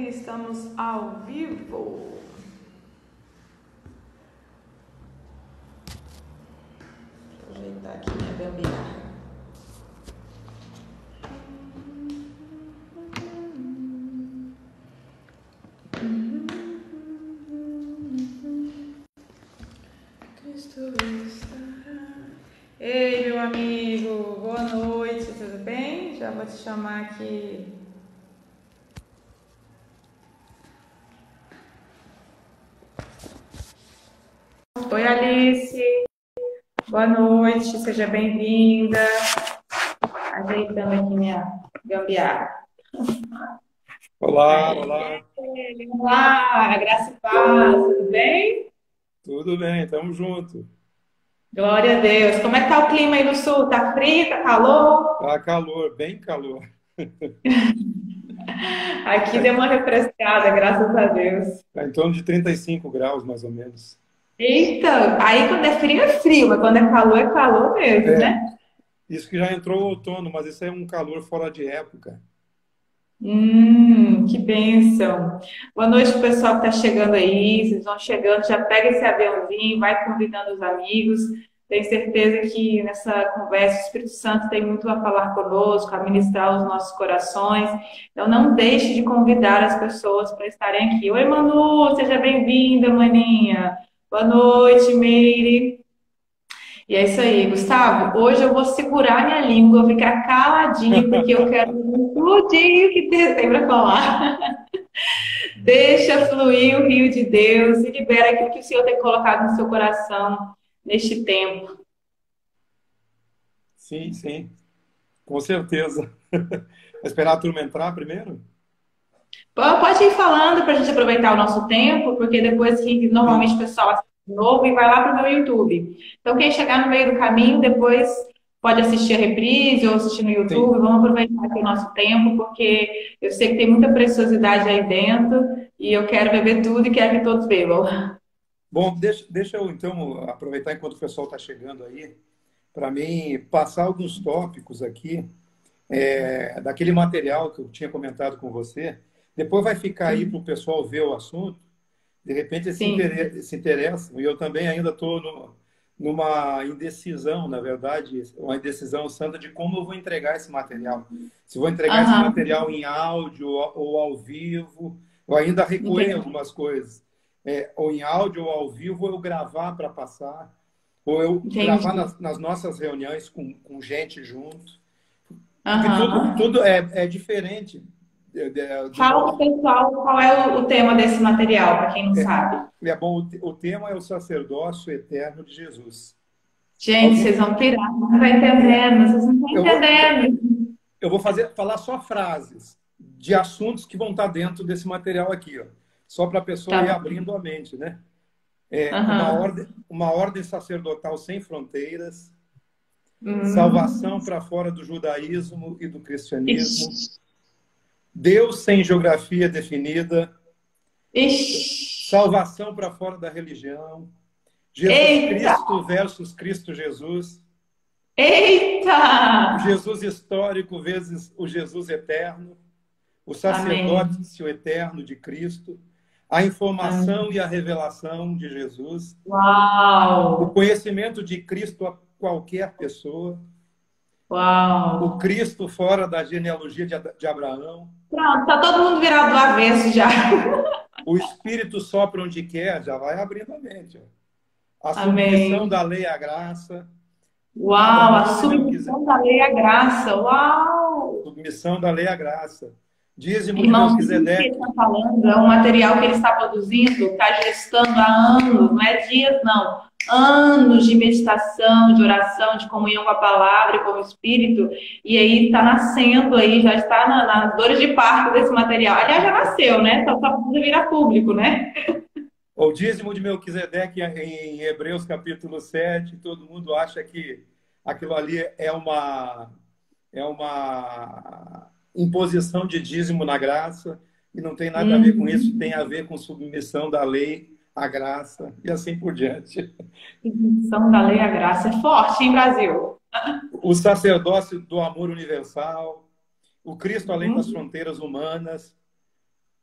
Estamos ao vivo. Deixa eu ajeitar aqui minha gambiarra. Cristo estará. Ei, meu amigo, boa noite, tudo bem? Já vou te chamar aqui. Oi, Alice. Boa noite, seja bem-vinda. Ajeitando aqui minha gambiarra. Olá, olá. Olá, graça e paz, tudo bem? Tudo bem, estamos juntos. Glória a Deus. Como é que tá o clima aí no sul? Tá frio, tá calor? Tá calor, bem calor. Aqui deu uma refrescada, graças a Deus. Está em torno de 35 graus, mais ou menos. Eita, aí quando é frio, mas quando é calor mesmo, É, né? isso que já entrou o outono, mas isso é um calor fora de época. Que bênção. Boa noite pro pessoal que está chegando aí. Vocês vão chegando, já pega esse aviãozinho, vai convidando os amigos. Tenho certeza que nessa conversa o Espírito Santo tem muito a falar conosco, a ministrar os nossos corações. Então não deixe de convidar as pessoas para estarem aqui. Oi, Manu, seja bem-vinda, maninha. Boa noite, Meire. E é isso aí, Gustavo. Hoje eu vou segurar minha língua, ficar caladinha, porque eu quero tudinho que tem para falar. Deixa fluir o rio de Deus e libera aquilo que o Senhor tem colocado no seu coração neste tempo. Sim, sim, com certeza. Vai esperar a turma entrar primeiro? Pode ir falando para a gente aproveitar o nosso tempo, porque depois que normalmente Sim, o pessoal assiste de novo e vai lá para o meu YouTube. Então, quem chegar no meio do caminho, depois pode assistir a reprise ou assistir no YouTube. sim. Vamos aproveitar aqui o nosso tempo, porque eu sei que tem muita preciosidade aí dentro e eu quero beber tudo e quero que todos bebam. Bom, deixa eu então aproveitar enquanto o pessoal está chegando aí, para mim passar alguns tópicos aqui daquele material que eu tinha comentado com você. Depois vai ficar aí para o pessoal ver o assunto. De repente Sim. se interessam. E eu também ainda estou numa indecisão, na verdade, uma indecisão santa de como eu vou entregar esse material. Se vou entregar esse Aham, material em áudio ou ao vivo, eu ainda recuo em entendi. algumas coisas. Ou em áudio ou ao vivo, ou eu gravar para passar, ou eu gravar Entendi. nas nossas reuniões com gente junto. Porque Aham. tudo é diferente do Fala para o modo. pessoal qual é o tema desse material, para quem não É, sabe. bom, o tema é o sacerdócio eterno de Jesus. Gente, Alguém, vocês vão pirar, não está é, entendendo, vocês não estão eu vou, entendendo. eu vou falar só frases de assuntos que vão estar dentro desse material aqui, ó, só para a pessoa Tá ir bom. abrindo a mente, né? Aham. Uma ordem sacerdotal sem fronteiras, Hum. salvação para fora do judaísmo e do cristianismo, Ixi. Deus sem geografia definida, Ixi. salvação para fora da religião, Jesus Eita! Cristo versus Cristo Jesus, Eita! o Jesus histórico vezes o Jesus eterno, o Amém. sacerdócio eterno de Cristo, a Amém. informação e a revelação de Jesus, o Uau! conhecimento de Cristo a qualquer pessoa, o Uau! Cristo fora da genealogia de Abraão, Pronto, tá todo mundo virado do avesso já. o Espírito sopra onde quer, já vai abrindo a mente. Ó. A submissão Amém. da lei à graça, Uau! A Abraão e Melquisedeque, submissão da lei à graça. Uau! submissão da lei à graça, dízimo de Irmãos, tudo isso que ele Melquisedeque. está falando é um material que ele está produzindo, está gestando há anos, não é dias, não. Anos de meditação, de oração, de comunhão com a palavra e com o Espírito, e aí está nascendo aí, já está nas dores de parto desse material. Aliás, já nasceu, né? Só precisa virar público, né? O dízimo de Melquisedeque em Hebreus capítulo 7, todo mundo acha que aquilo ali é uma imposição de dízimo na graça, e não tem nada a ver com isso, tem Uhum. a ver com submissão da lei à graça e assim por diante. Submissão da lei à graça é forte, hein, Brasil? O sacerdócio do amor universal, o Cristo além das Uhum. fronteiras humanas,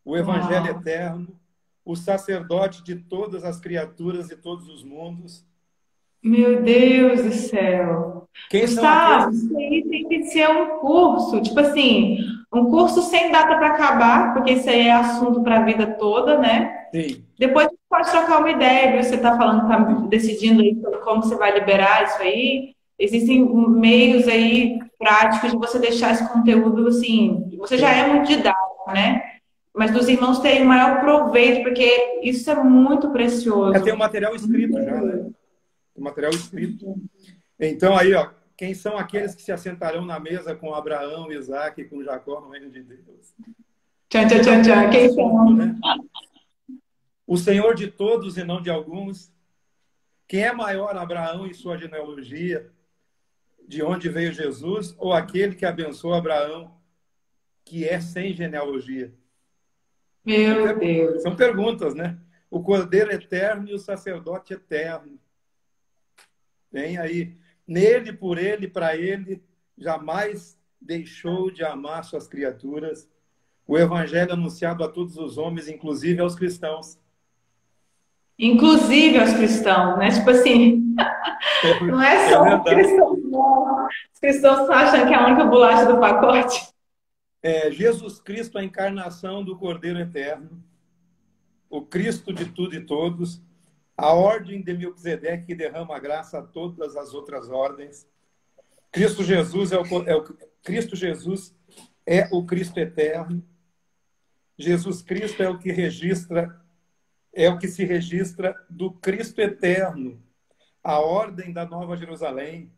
o Evangelho Uau. eterno, o sacerdote de todas as criaturas e todos os mundos. Meu Deus do céu. Quem são Gustavo, aqueles? isso aí tem que ser um curso, tipo assim, um curso sem data para acabar, porque isso aí é assunto para a vida toda, né? Sim, Depois a gente pode trocar uma ideia, viu? Você está falando, está sim. decidindo aí sobre como você vai liberar isso aí. Existem meios aí práticos de você deixar esse conteúdo assim. Você já é Sim. muito didático, né? Mas dos irmãos terem o maior proveito, porque isso é muito Tem o precioso. material escrito já, né? Tem o material escrito. Então, aí, ó, quem são aqueles que se assentarão na mesa com Abraão, Isaac e com Jacó no reino de Deus? Tchan, tchan, Esse é tchan, o tchan. grande Quem assunto, são? né? O Senhor de todos e não de alguns. Quem é maior, Abraão e sua genealogia? De onde veio Jesus? Ou aquele que abençoou Abraão, que é sem genealogia? São, Meu per... Deus. São perguntas, né? O Cordeiro eterno e o sacerdote eterno. Tem aí. Nele, por ele, para ele, jamais deixou de amar suas criaturas. O evangelho anunciado a todos os homens, inclusive aos cristãos. Inclusive aos cristãos, né? Tipo assim, não é É só os verdade. cristãos, não. Os cristãos estão achando que é a única bolacha do pacote. É Jesus Cristo, a encarnação do Cordeiro eterno, o Cristo de tudo e todos, a ordem de Melquisedeque que derrama a graça a todas as outras ordens. Cristo Jesus Cristo Jesus é o Cristo eterno. Jesus Cristo é o que se registra do Cristo eterno, a ordem da Nova Jerusalém.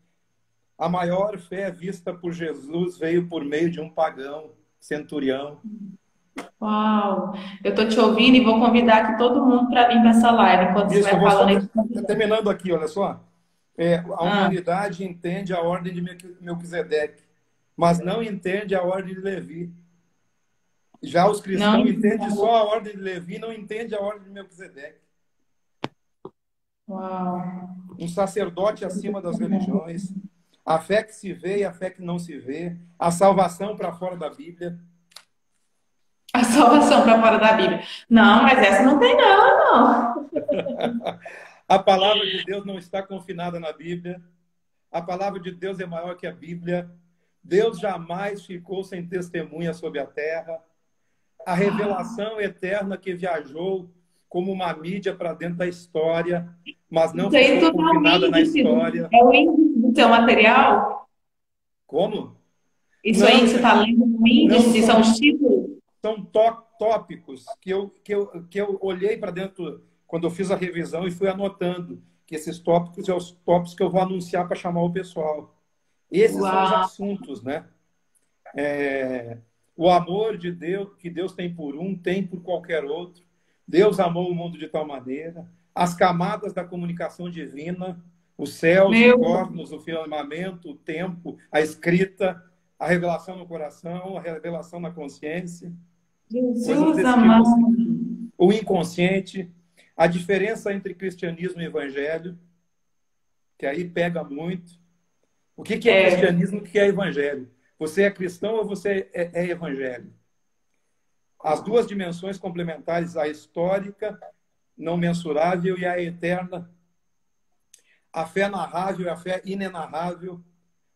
A maior fé vista por Jesus veio por meio de um pagão, centurião. Uau! Eu tô te ouvindo e vou convidar aqui todo mundo para vir para essa live enquanto você Isso, eu vai vou só falando aí. terminando aqui, olha só. A Ah, humanidade entende a ordem de Melquisedeque, mas não entende a ordem de Levi. Já os não. cristãos entendem só a ordem de Levi, não entendem a ordem de Melquisedeque. Uau! Um sacerdote acima das religiões, a fé que se vê e a fé que não se vê, a salvação para fora da Bíblia. A salvação para fora da Bíblia. Não, mas essa não tem não, não. A palavra de Deus não está confinada na Bíblia. A palavra de Deus é maior que a Bíblia. Deus jamais ficou sem testemunha sobre a terra. A revelação eterna que viajou como uma mídia para dentro da história, mas não Isso aí ficou tudo é um confinada na índice. história. É o índice do seu material? Como? Isso aí Não, que você está lendo é um não índice, são são, os títulos? são tópicos que eu olhei para dentro quando eu fiz a revisão e fui anotando que esses tópicos são os tópicos que eu vou anunciar para chamar o pessoal. Esses são os Uau! assuntos, né? O amor de Deus, que Deus tem por um, tem por qualquer outro. Deus amou o mundo de tal maneira. As camadas da comunicação divina, os céus, o Meu cosmos, o firmamento, o tempo, a escrita, a revelação no coração, a revelação na consciência, coisas Jesus desse tipo amado. assim. O inconsciente, a diferença entre cristianismo e evangelho, que aí pega muito. O que é É, cristianismo e o que é evangelho? Você é cristão ou você é evangelho? As duas dimensões complementares, a histórica, não mensurável, e a eterna, a fé narrável e a fé inenarrável.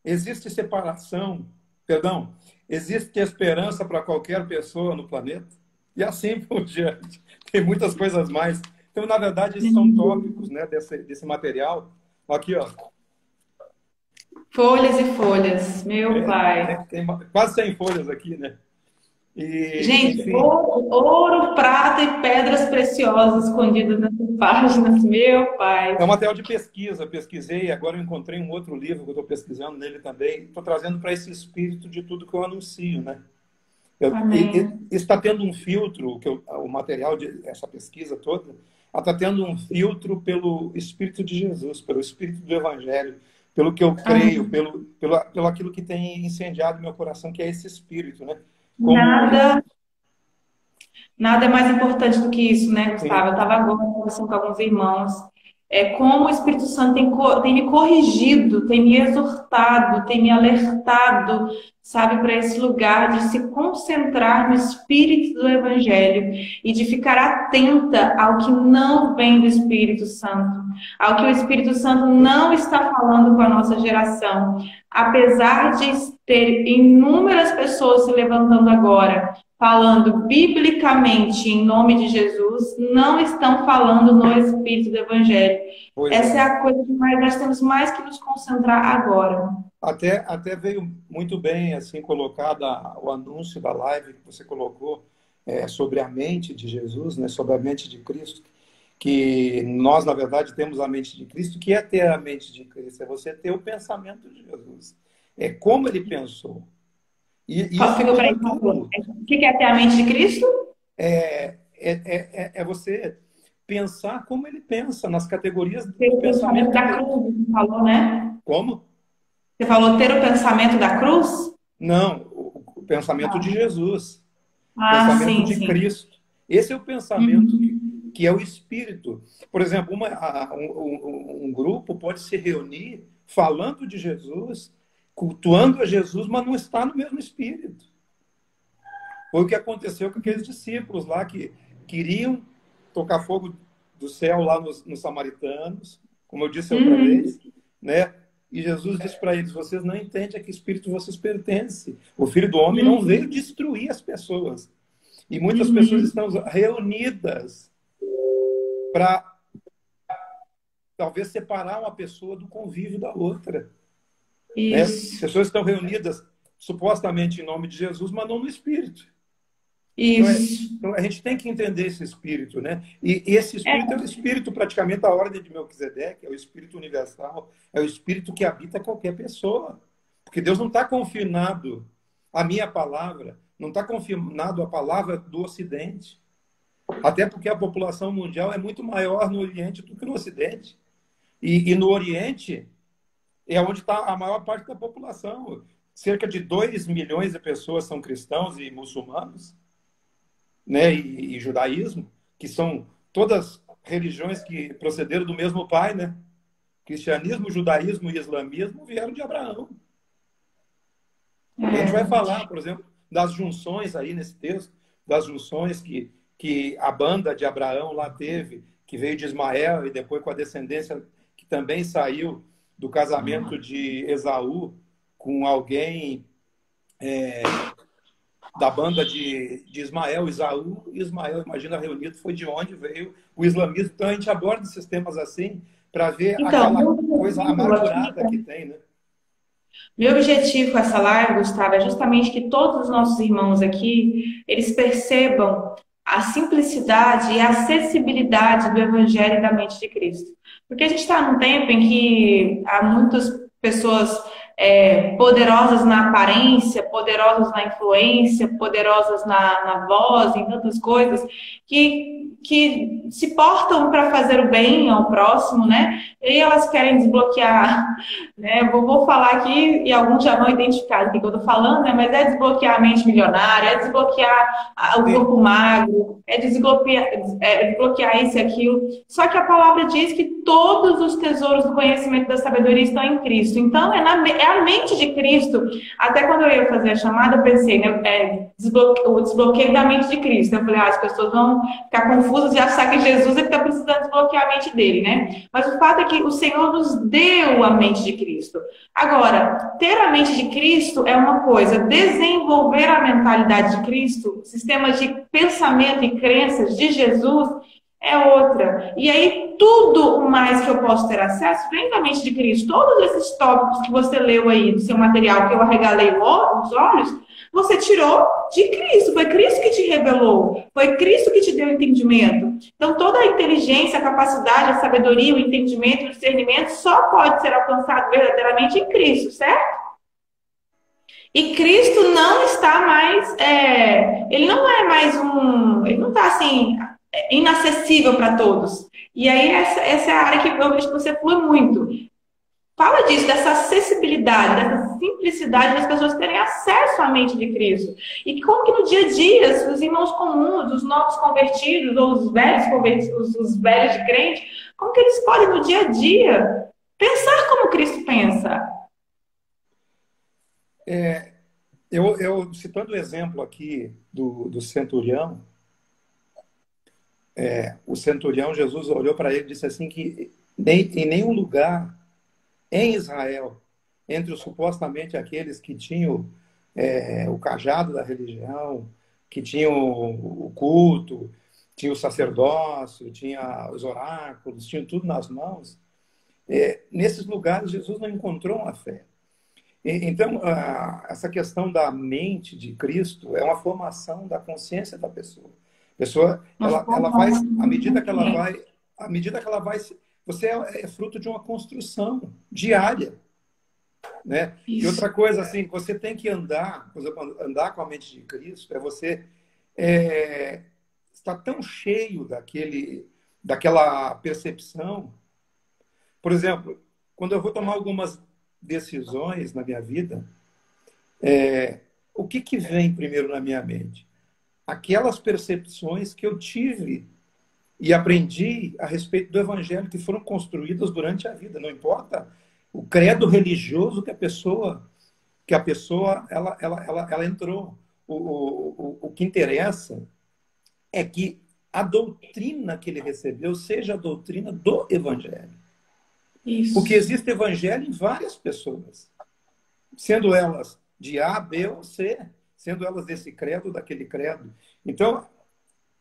Existe separação, perdão, existe esperança para qualquer pessoa no planeta? E assim por diante. Tem muitas coisas mais. Então, na verdade, esses são tópicos, né, desse material. Aqui, ó. folhas e folhas, meu pai. Tem quase 100 folhas aqui, né? E, Gente, enfim, ouro, prata e pedras preciosas escondidas nessas páginas, meu pai. é um material de pesquisa. Pesquisei, agora eu encontrei um outro livro que eu estou pesquisando nele também. Estou trazendo para esse espírito de tudo que eu anuncio, né? Amém. Está tendo um filtro, o material essa pesquisa toda, ela está tendo um filtro pelo Espírito de Jesus, pelo Espírito do Evangelho, pelo que eu creio, Amém. pelo aquilo que tem incendiado meu coração, que é esse Espírito, né? Como, Nada, nada é mais importante do que isso, né, Gustavo? Eu sim, estava agora conversando com alguns irmãos Como o Espírito Santo tem me corrigido, tem me exortado, tem me alertado, sabe, para esse lugar de se concentrar no Espírito do Evangelho e de ficar atenta ao que não vem do Espírito Santo, ao que o Espírito Santo não está falando com a nossa geração. Apesar de ter inúmeras pessoas se levantando agora, falando biblicamente em nome de Jesus, não estão falando no Espírito do Evangelho. Essa é a coisa que nós temos mais que nos concentrar agora. Até veio muito bem assim colocada o anúncio da live que você colocou sobre a mente de Jesus, né, sobre a mente de Cristo, que nós, na verdade, temos a mente de Cristo, que é ter a mente de Cristo, é você ter o pensamento de Jesus. É como ele pensou. E isso o que é ter a mente de Cristo? É você pensar como ele pensa, nas categorias do pensamento da cruz, você falou, né? Como? Você falou ter o pensamento da cruz? Não, o pensamento de Jesus. O pensamento de Cristo. Esse é o pensamento que é o Espírito. Por exemplo, um grupo pode se reunir falando de Jesus, cultuando a Jesus, mas não está no mesmo Espírito. Foi o que aconteceu com aqueles discípulos lá que queriam tocar fogo do céu lá nos samaritanos, como eu disse outra vez, né? E Jesus disse para eles: vocês não entendem a que espírito vocês pertencem. O Filho do Homem não veio destruir as pessoas. E muitas pessoas estão reunidas para talvez separar uma pessoa do convívio da outra. Né? As pessoas estão reunidas supostamente em nome de Jesus, mas não no Espírito. Então, a gente tem que entender esse Espírito, né? E esse Espírito é o Espírito, praticamente, a ordem de Melquisedeque, é o Espírito universal, é o Espírito que habita qualquer pessoa. Porque Deus não está confinado à minha palavra, não está confinado à palavra do Ocidente. Até porque a população mundial é muito maior no Oriente do que no Ocidente. E no Oriente é onde está a maior parte da população. Cerca de 2 milhões de pessoas são cristãos e muçulmanos, né, e judaísmo, que são todas religiões que procederam do mesmo pai, né? Cristianismo, judaísmo e islamismo vieram de Abraão. A gente vai falar, por exemplo, das junções aí nesse texto, das junções que a banda de Abraão lá teve, que veio de Ismael e depois com a descendência que também saiu do casamento de Esaú com alguém da banda de Ismael, Esaú e Ismael, imagina, reunido, foi de onde veio o islamismo. Então a gente aborda esses temas assim para ver aquela coisa amargurada que tem, né? Meu objetivo com essa live, Gustavo, é justamente que todos os nossos irmãos aqui, eles percebam a simplicidade e a acessibilidade do Evangelho e da mente de Cristo. Porque a gente está num tempo em que há muitas pessoas poderosas na aparência, poderosas na influência, poderosas na voz, em tantas coisas, que se portam para fazer o bem ao próximo, né? E elas querem desbloquear, né? Vou falar aqui, e alguns já vão identificar o que eu estou falando, né? Mas é desbloquear a mente milionária, é desbloquear o corpo magro, é desbloquear isso e aquilo. Só que a palavra diz que todos os tesouros do conhecimento e da sabedoria estão em Cristo. Então, é a mente de Cristo. Até quando eu ia fazer a chamada, eu pensei, né? O desbloqueio da mente de Cristo. Eu falei, as pessoas vão ficar confusas e achar que Jesus é que está precisando desbloquear a mente dele, né? Mas o fato é que o Senhor nos deu a mente de Cristo. Agora, ter a mente de Cristo é uma coisa, desenvolver a mentalidade de Cristo, sistemas de pensamento e crenças de Jesus, é outra. E aí, tudo o mais que eu posso ter acesso vem da mente de Cristo. Todos esses tópicos que você leu aí no seu material, que eu arregalei os olhos, você tirou de Cristo. Foi Cristo que te revelou. Foi Cristo que te deu entendimento. Então, toda a inteligência, a capacidade, a sabedoria, o entendimento, o discernimento só pode ser alcançado verdadeiramente em Cristo, certo? E Cristo não está mais... ele não é mais ele não está assim... inacessível para todos. E aí essa é a área que eu vejo que você flui muito. fala disso, dessa acessibilidade, dessa simplicidade das pessoas terem acesso à mente de Cristo. E como que no dia a dia, os irmãos comuns, os novos convertidos, ou os velhos convertidos, os velhos de crente, como que eles podem no dia a dia pensar como Cristo pensa? Eu citando o exemplo aqui do centurião, o centurião, Jesus olhou para ele e disse assim que em nenhum lugar em Israel, entre os supostamente aqueles que tinham o cajado da religião, que tinham o culto, tinha o sacerdócio, tinha os oráculos, tinham tudo nas mãos, nesses lugares Jesus não encontrou uma fé. Então, essa questão da mente de Cristo é uma formação da consciência da pessoa. A pessoa, ela vai, à medida que ela vai, você é fruto de uma construção diária, né? E outra coisa, assim, você tem que andar, por exemplo, andar com a mente de Cristo, é você estar tão cheio daquela percepção. Por exemplo, quando eu vou tomar algumas decisões na minha vida, o que vem primeiro na minha mente? Aquelas percepções que eu tive e aprendi a respeito do Evangelho que foram construídas durante a vida. Não importa o credo religioso que a pessoa ela entrou. O que interessa é que a doutrina que ele recebeu seja a doutrina do Evangelho. Isso. Porque existe Evangelho em várias pessoas, sendo elas de A, B ou C, sendo elas desse credo ou daquele credo. Então,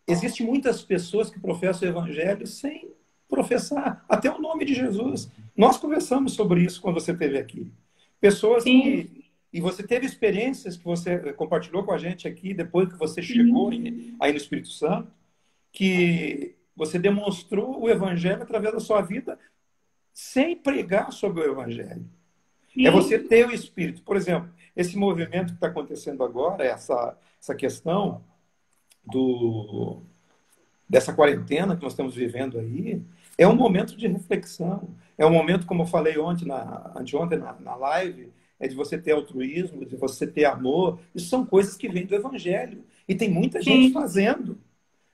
existem muitas pessoas que professam o Evangelho sem professar até o nome de Jesus. Nós conversamos sobre isso quando você esteve aqui. Pessoas Sim. E você teve experiências que você compartilhou com a gente aqui, depois que você chegou aí no Espírito Santo, que você demonstrou o Evangelho através da sua vida sem pregar sobre o Evangelho. Sim. É você ter o Espírito. Por exemplo, esse movimento que está acontecendo agora, essa questão dessa quarentena que nós estamos vivendo aí, é um momento de reflexão. É um momento, como eu falei anteontem na live, é de você ter altruísmo, de você ter amor. Isso são coisas que vêm do Evangelho. E tem muita gente fazendo.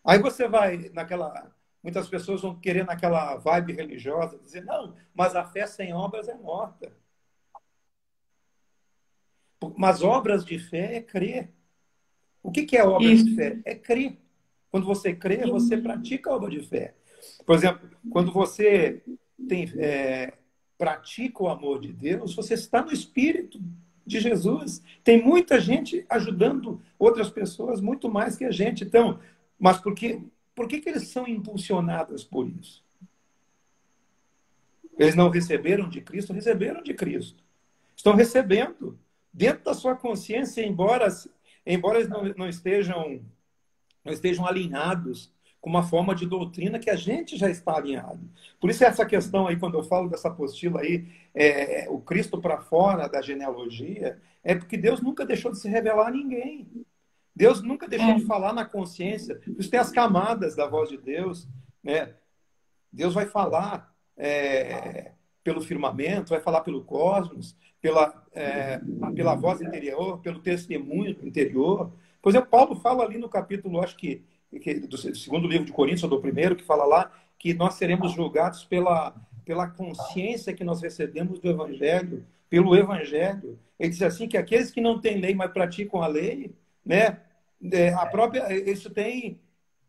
Aí você vai muitas pessoas vão querer naquela vibe religiosa dizer, não, mas a fé sem obras é morta. Mas obras de fé é crer. O que é obra de fé? É crer. Quando você crê, você pratica a obra de fé. Por exemplo, quando você pratica o amor de Deus, você está no Espírito de Jesus. Tem muita gente ajudando outras pessoas muito mais que a gente. Então, mas por que eles são impulsionados por isso? Eles não receberam de Cristo? Receberam de Cristo. Estão recebendo. Dentro da sua consciência, embora eles não estejam alinhados com uma forma de doutrina que a gente já está alinhado. Por isso essa questão aí, quando eu falo dessa apostila aí, o Cristo para fora da genealogia, é porque Deus nunca deixou de se revelar a ninguém. Deus nunca deixou de falar na consciência. Isso tem as camadas da voz de Deus, né? Deus vai falar pelo firmamento, vai falar pelo cosmos, pela voz interior, pelo testemunho interior. Por exemplo, Paulo fala ali no capítulo, acho que do segundo livro de Coríntios, ou do primeiro, que fala lá que nós seremos julgados pela consciência que nós recebemos do Evangelho, pelo Evangelho. Ele diz assim que aqueles que não têm lei, mas praticam a lei, né? Isso tem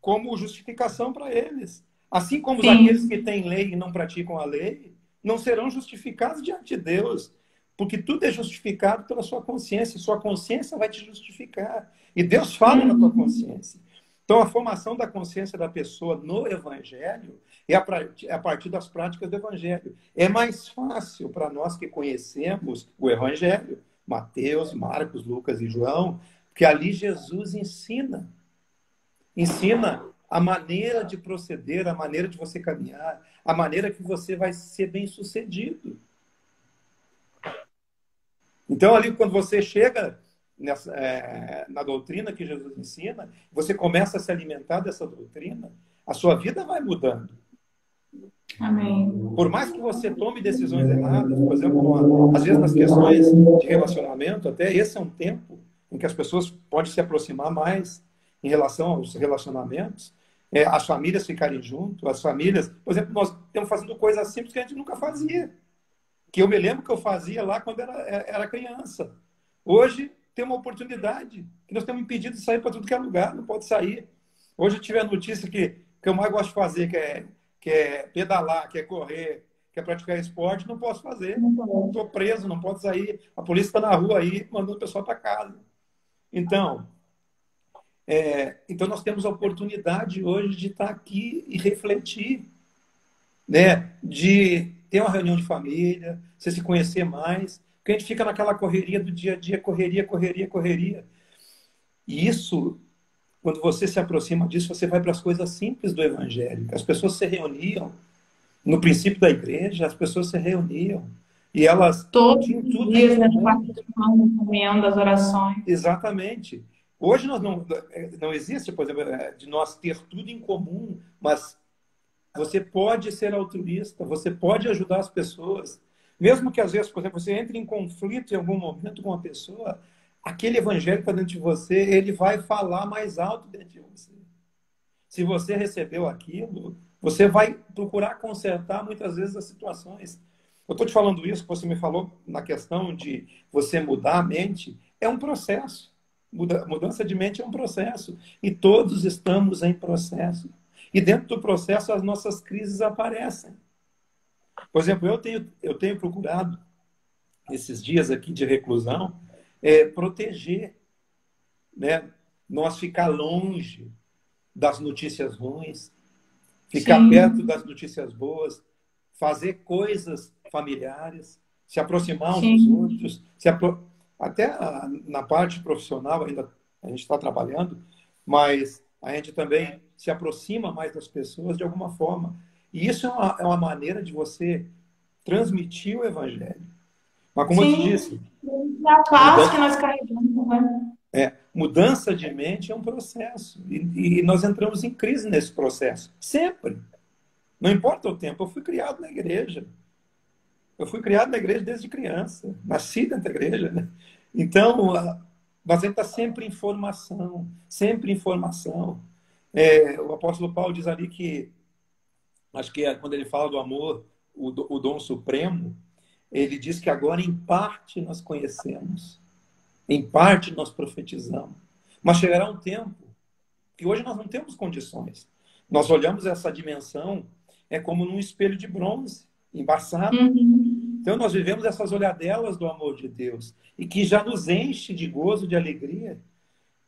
como justificação para eles. Assim como aqueles que têm lei e não praticam a lei, não serão justificados diante de Deus. Porque tudo é justificado pela sua consciência. Sua consciência vai te justificar. E Deus fala na tua consciência. Então, a formação da consciência da pessoa no Evangelho é a partir das práticas do Evangelho. É mais fácil para nós que conhecemos o Evangelho, Mateus, Marcos, Lucas e João, porque ali Jesus ensina a maneira de proceder, a maneira de você caminhar, a maneira que você vai ser bem-sucedido. Então, ali, quando você chega na doutrina que Jesus ensina, você começa a se alimentar dessa doutrina, a sua vida vai mudando. Amém. Por mais que você tome decisões erradas, por exemplo, às vezes nas questões de relacionamento, até esse é um tempo em que as pessoas podem se aproximar mais em relação aos relacionamentos, as famílias ficarem junto, as famílias, por exemplo, nós estamos fazendo coisas simples que a gente nunca fazia, que eu me lembro que eu fazia lá quando era criança. Hoje tem uma oportunidade que nós temos impedido de sair para tudo que é lugar, não pode sair. Hoje eu tive a notícia que eu mais gosto de fazer, que é pedalar, que é correr, que é praticar esporte, não posso fazer. Estou preso, não posso sair. A polícia está na rua aí, mandando o pessoal para casa. Então, então, nós temos a oportunidade hoje de estar aqui e refletir, né? De ter uma reunião de família, você se conhecer mais, porque a gente fica naquela correria do dia a dia, correria, correria, correria. E isso, quando você se aproxima disso, você vai para as coisas simples do Evangelho. As pessoas se reuniam, no princípio da igreja, as pessoas se reuniam e elas Todos tinham os tudo em dias, né, comum. participando da comunhão das orações. Exatamente. Hoje nós não existe, por exemplo, de nós ter tudo em comum, mas você pode ser altruísta, você pode ajudar as pessoas. Mesmo que às vezes, por exemplo, você entre em conflito em algum momento com uma pessoa, aquele evangelho que está dentro de você, ele vai falar mais alto dentro de você. Se você recebeu aquilo, você vai procurar consertar muitas vezes as situações. Eu estou te falando isso que você me falou na questão de você mudar a mente, é um processo. Mudança de mente é um processo. E todos estamos em processo. E dentro do processo as nossas crises aparecem. Por exemplo, eu tenho procurado, esses dias aqui de reclusão, proteger, né? Nós ficar longe das notícias ruins, ficar perto Sim, das notícias boas, fazer coisas familiares, se aproximar uns dos sim, outros, até na parte profissional ainda a gente está trabalhando, mas a gente também se aproxima mais das pessoas de alguma forma. E isso é uma maneira de você transmitir o evangelho. Mas como eu te sim. disse, É a paz que mudança, nós carregamos, né? mudança de mente é um processo. E nós entramos em crise nesse processo. Sempre. Não importa o tempo. Eu fui criado na igreja. Eu fui criado na igreja desde criança. Nasci dentro da igreja, né? Então, mas a gente está sempre em formação. Sempre em formação. O apóstolo Paulo diz ali que, acho que quando ele fala do amor, o dom supremo, ele diz que agora em parte nós conhecemos. Em parte nós profetizamos. Mas chegará um tempo que hoje nós não temos condições. Nós olhamos essa dimensão como num espelho de bronze, embaçado. Uhum. Então nós vivemos essas olhadelas do amor de Deus e que já nos enche de gozo, de alegria.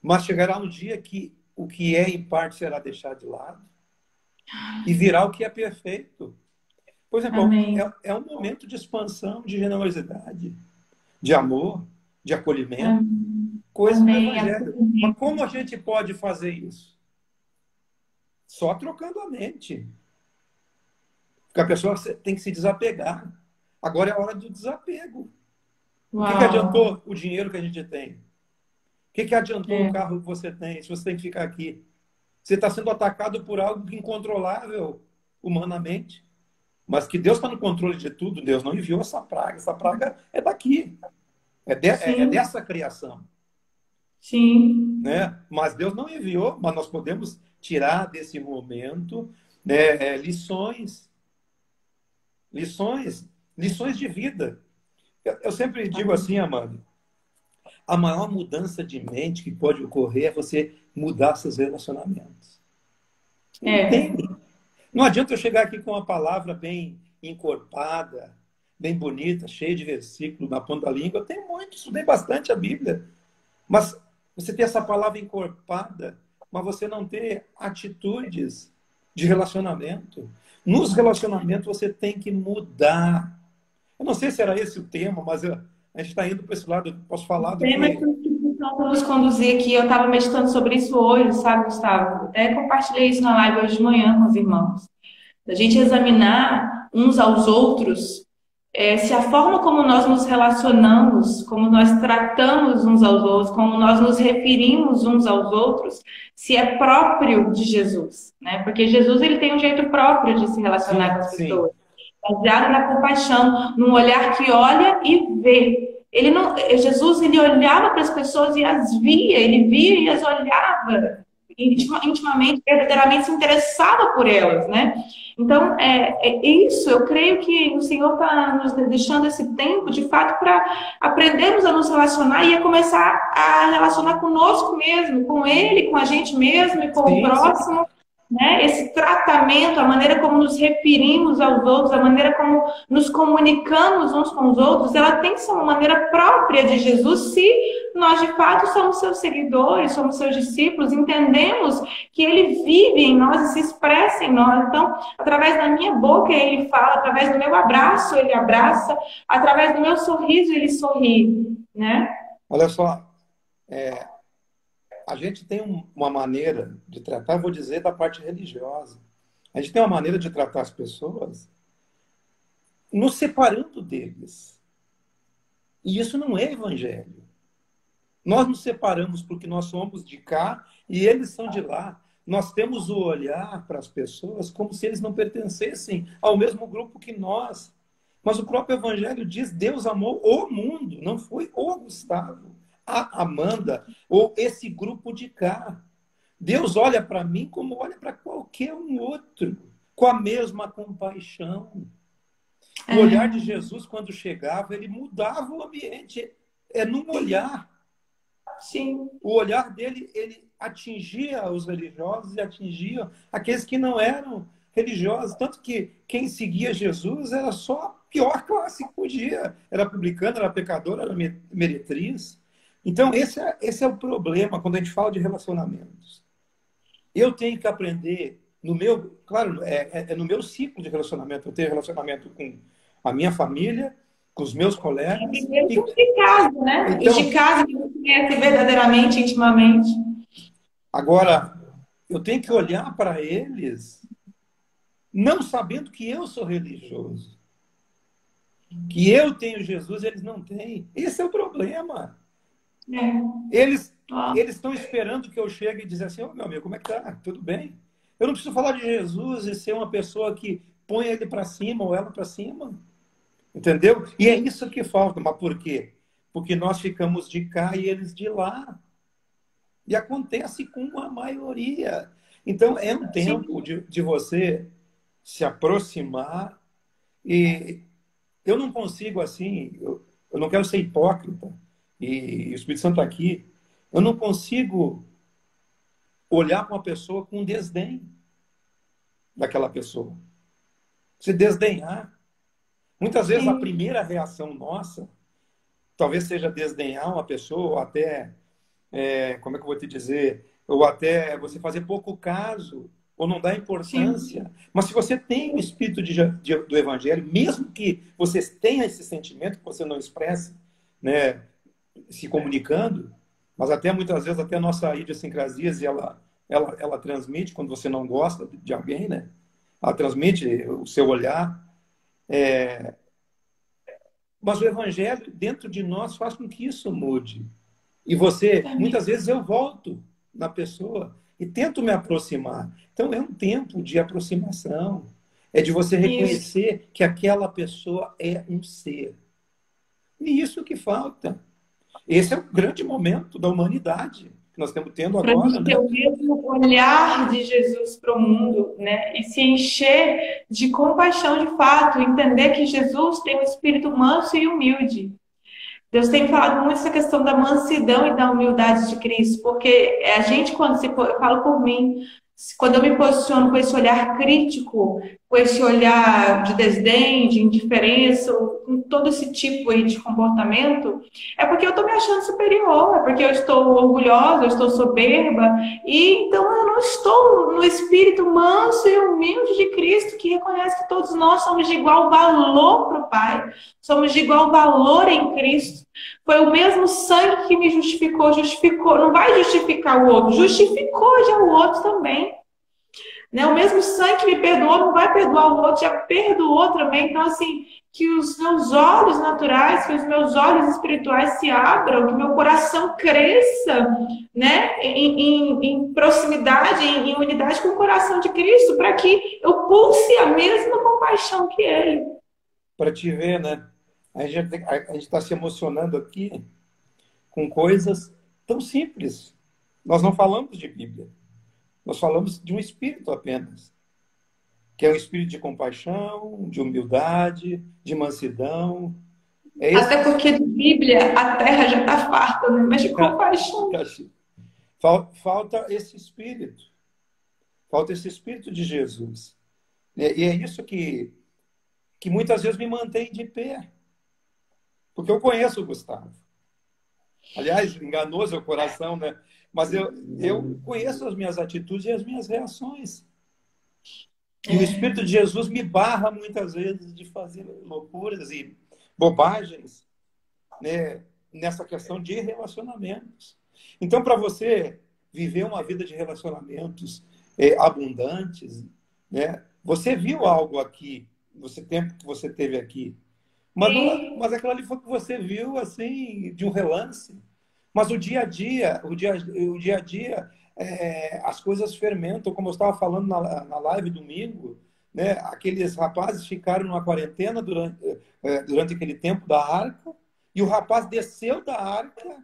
Mas chegará um dia que o que é em parte será deixado de lado e virá o que é perfeito. Por exemplo, Amém. é um momento de expansão, de generosidade, de amor, de acolhimento, Amém. coisas do Amém. Evangelho. Mas como a gente pode fazer isso? Só trocando a mente. Porque a pessoa tem que se desapegar. Agora é a hora do desapego. O que Uau. adiantou o dinheiro que a gente tem? O que adiantou o É. carro que você tem, se você tem que ficar aqui? Você está sendo atacado por algo incontrolável humanamente. Mas que Deus está no controle de tudo, Deus não enviou essa praga. Essa praga é daqui. É Sim, dessa criação. sim, Né? Mas Deus não enviou, mas nós podemos tirar desse momento, né, lições, lições de vida. Eu sempre digo assim, Amanda, a maior mudança de mente que pode ocorrer é você mudar seus relacionamentos. Não tem. é, Não adianta eu chegar aqui com uma palavra bem encorpada, bem bonita, cheia de versículos na ponta da língua. Eu tenho muito, estudei bastante a Bíblia. Mas você ter essa palavra encorpada, mas você não ter atitudes de relacionamento. Nos relacionamentos você tem que mudar. Eu não sei se era esse o tema, mas a gente está indo para esse lado. Eu posso falar do tema que que. o Espírito Santo nos conduzir aqui. Eu estava meditando sobre isso hoje, sabe, Gustavo? Até compartilhei isso na live hoje de manhã com os irmãos. Da gente examinar uns aos outros, se a forma como nós nos relacionamos, como nós tratamos uns aos outros, como nós nos referimos uns aos outros, se é próprio de Jesus, né? Porque Jesus, ele tem um jeito próprio de se relacionar com as pessoas, baseado na compaixão, num olhar que olha e vê. Ele não, Jesus, ele olhava para as pessoas e as via, ele via e as olhava intimamente, verdadeiramente se interessava por elas, né? Então, é isso. Eu creio que o Senhor está nos deixando esse tempo, de fato, para aprendermos a nos relacionar e a começar a relacionar conosco mesmo, com Ele, com a gente mesmo e com o próximo. Né? Esse tratamento, a maneira como nos referimos aos outros, a maneira como nos comunicamos uns com os outros, ela tem que ser uma maneira própria de Jesus, se nós de fato somos seus seguidores, somos seus discípulos, entendemos que ele vive em nós e se expressa em nós. Então, através da minha boca ele fala, através do meu abraço ele abraça, através do meu sorriso ele sorri, né? Olha só, a gente tem uma maneira de tratar, vou dizer, da parte religiosa. A gente tem uma maneira de tratar as pessoas nos separando deles. E isso não é evangelho. Nós nos separamos porque nós somos de cá e eles são de lá. Nós temos o olhar para as pessoas como se eles não pertencessem ao mesmo grupo que nós. Mas o próprio evangelho diz: Deus amou o mundo, não foi o Gustavo, a Amanda ou esse grupo de cá. Deus olha para mim como olha para qualquer um outro, com a mesma compaixão. O olhar de Jesus, quando chegava, ele mudava o ambiente. É num olhar. Sim. O olhar dele, ele atingia os religiosos e atingia aqueles que não eram religiosos. Tanto que quem seguia Jesus era só a pior classe que podia. Era publicano, era pecador, era meretriz. Então, esse é o problema quando a gente fala de relacionamentos. Eu tenho que aprender, claro, no meu ciclo de relacionamento. Eu tenho relacionamento com a minha família, com os meus colegas. E de casa, né? Então, e de casa que você conhece verdadeiramente, intimamente. Agora, eu tenho que olhar para eles não sabendo que eu sou religioso. Que eu tenho Jesus, eles não têm. Esse é o problema. Eles estão esperando que eu chegue e dizer assim: ô, meu amigo, como é que tá? Tudo bem? Eu não preciso falar de Jesus e ser uma pessoa que põe ele para cima ou ela para cima. Entendeu? E é isso que falta. Mas por quê? Porque nós ficamos de cá e eles de lá. E acontece com a maioria. Então, é um tempo de você se aproximar. E eu não consigo assim, eu não quero ser hipócrita. E o Espírito Santo está aqui. Eu não consigo olhar para uma pessoa com desdém daquela pessoa. Se desdenhar. Muitas vezes a primeira reação nossa talvez seja desdenhar uma pessoa, ou até, como é que eu vou te dizer, ou até você fazer pouco caso, ou não dar importância. Mas se você tem o espírito do Evangelho, mesmo que você tenha esse sentimento que você não expresse, né, se comunicando, mas até muitas vezes até a nossa idiosincrasias ela transmite quando você não gosta de alguém, né? Ela transmite o seu olhar. Mas o Evangelho dentro de nós faz com que isso mude. E muitas vezes eu volto na pessoa e tento me aproximar. Então é um tempo de aproximação. É de você reconhecer que aquela pessoa é um ser. E isso que falta. Esse é o grande momento da humanidade que nós estamos tendo agora. Para a gente ter o mesmo olhar de Jesus para o mundo, né? E se encher de compaixão de fato, entender que Jesus tem um espírito manso e humilde. Deus tem falado muito essa questão da mansidão e da humildade de Cristo, porque a gente, eu falo por mim, quando eu me posiciono com esse olhar crítico, com esse olhar de desdém, de indiferença, com todo esse tipo aí de comportamento, é porque eu estou me achando superior, é porque eu estou orgulhosa, eu estou soberba, e então eu não estou no espírito manso e humilde de Cristo, que reconhece que todos nós somos de igual valor para o Pai, somos de igual valor em Cristo. Foi o mesmo sangue que me justificou, não vai justificar o outro, justificou já o outro também. Né? O mesmo sangue que me perdoou não vai perdoar o outro, já perdoou também. Então, assim, que os meus olhos naturais, que os meus olhos espirituais se abram, que meu coração cresça, né, em proximidade, em unidade com o coração de Cristo, para que eu pulse a mesma compaixão que Ele. Para te ver, né? A gente está se emocionando aqui com coisas tão simples. Nós não falamos de Bíblia. Nós falamos de um espírito apenas, que é um espírito de compaixão, de humildade, de mansidão. Até porque de Bíblia a terra já está farta, né? Mas de compaixão. Falta esse espírito. Falta esse espírito de Jesus. E é isso que muitas vezes me mantém de pé. Porque eu conheço o Gustavo. Aliás, enganoso é o coração, né? Mas eu conheço as minhas atitudes e as minhas reações. E o Espírito de Jesus me barra muitas vezes de fazer loucuras e bobagens, né, nessa questão de relacionamentos. Então, para você viver uma vida de relacionamentos abundantes, né, você viu algo aqui, no tempo que você teve aqui, mas aquilo ali foi que você viu assim, de um relance. Mas o dia a dia, as coisas fermentam, como eu estava falando na live domingo, né? Aqueles rapazes ficaram numa quarentena durante aquele tempo da arca, e o rapaz desceu da arca,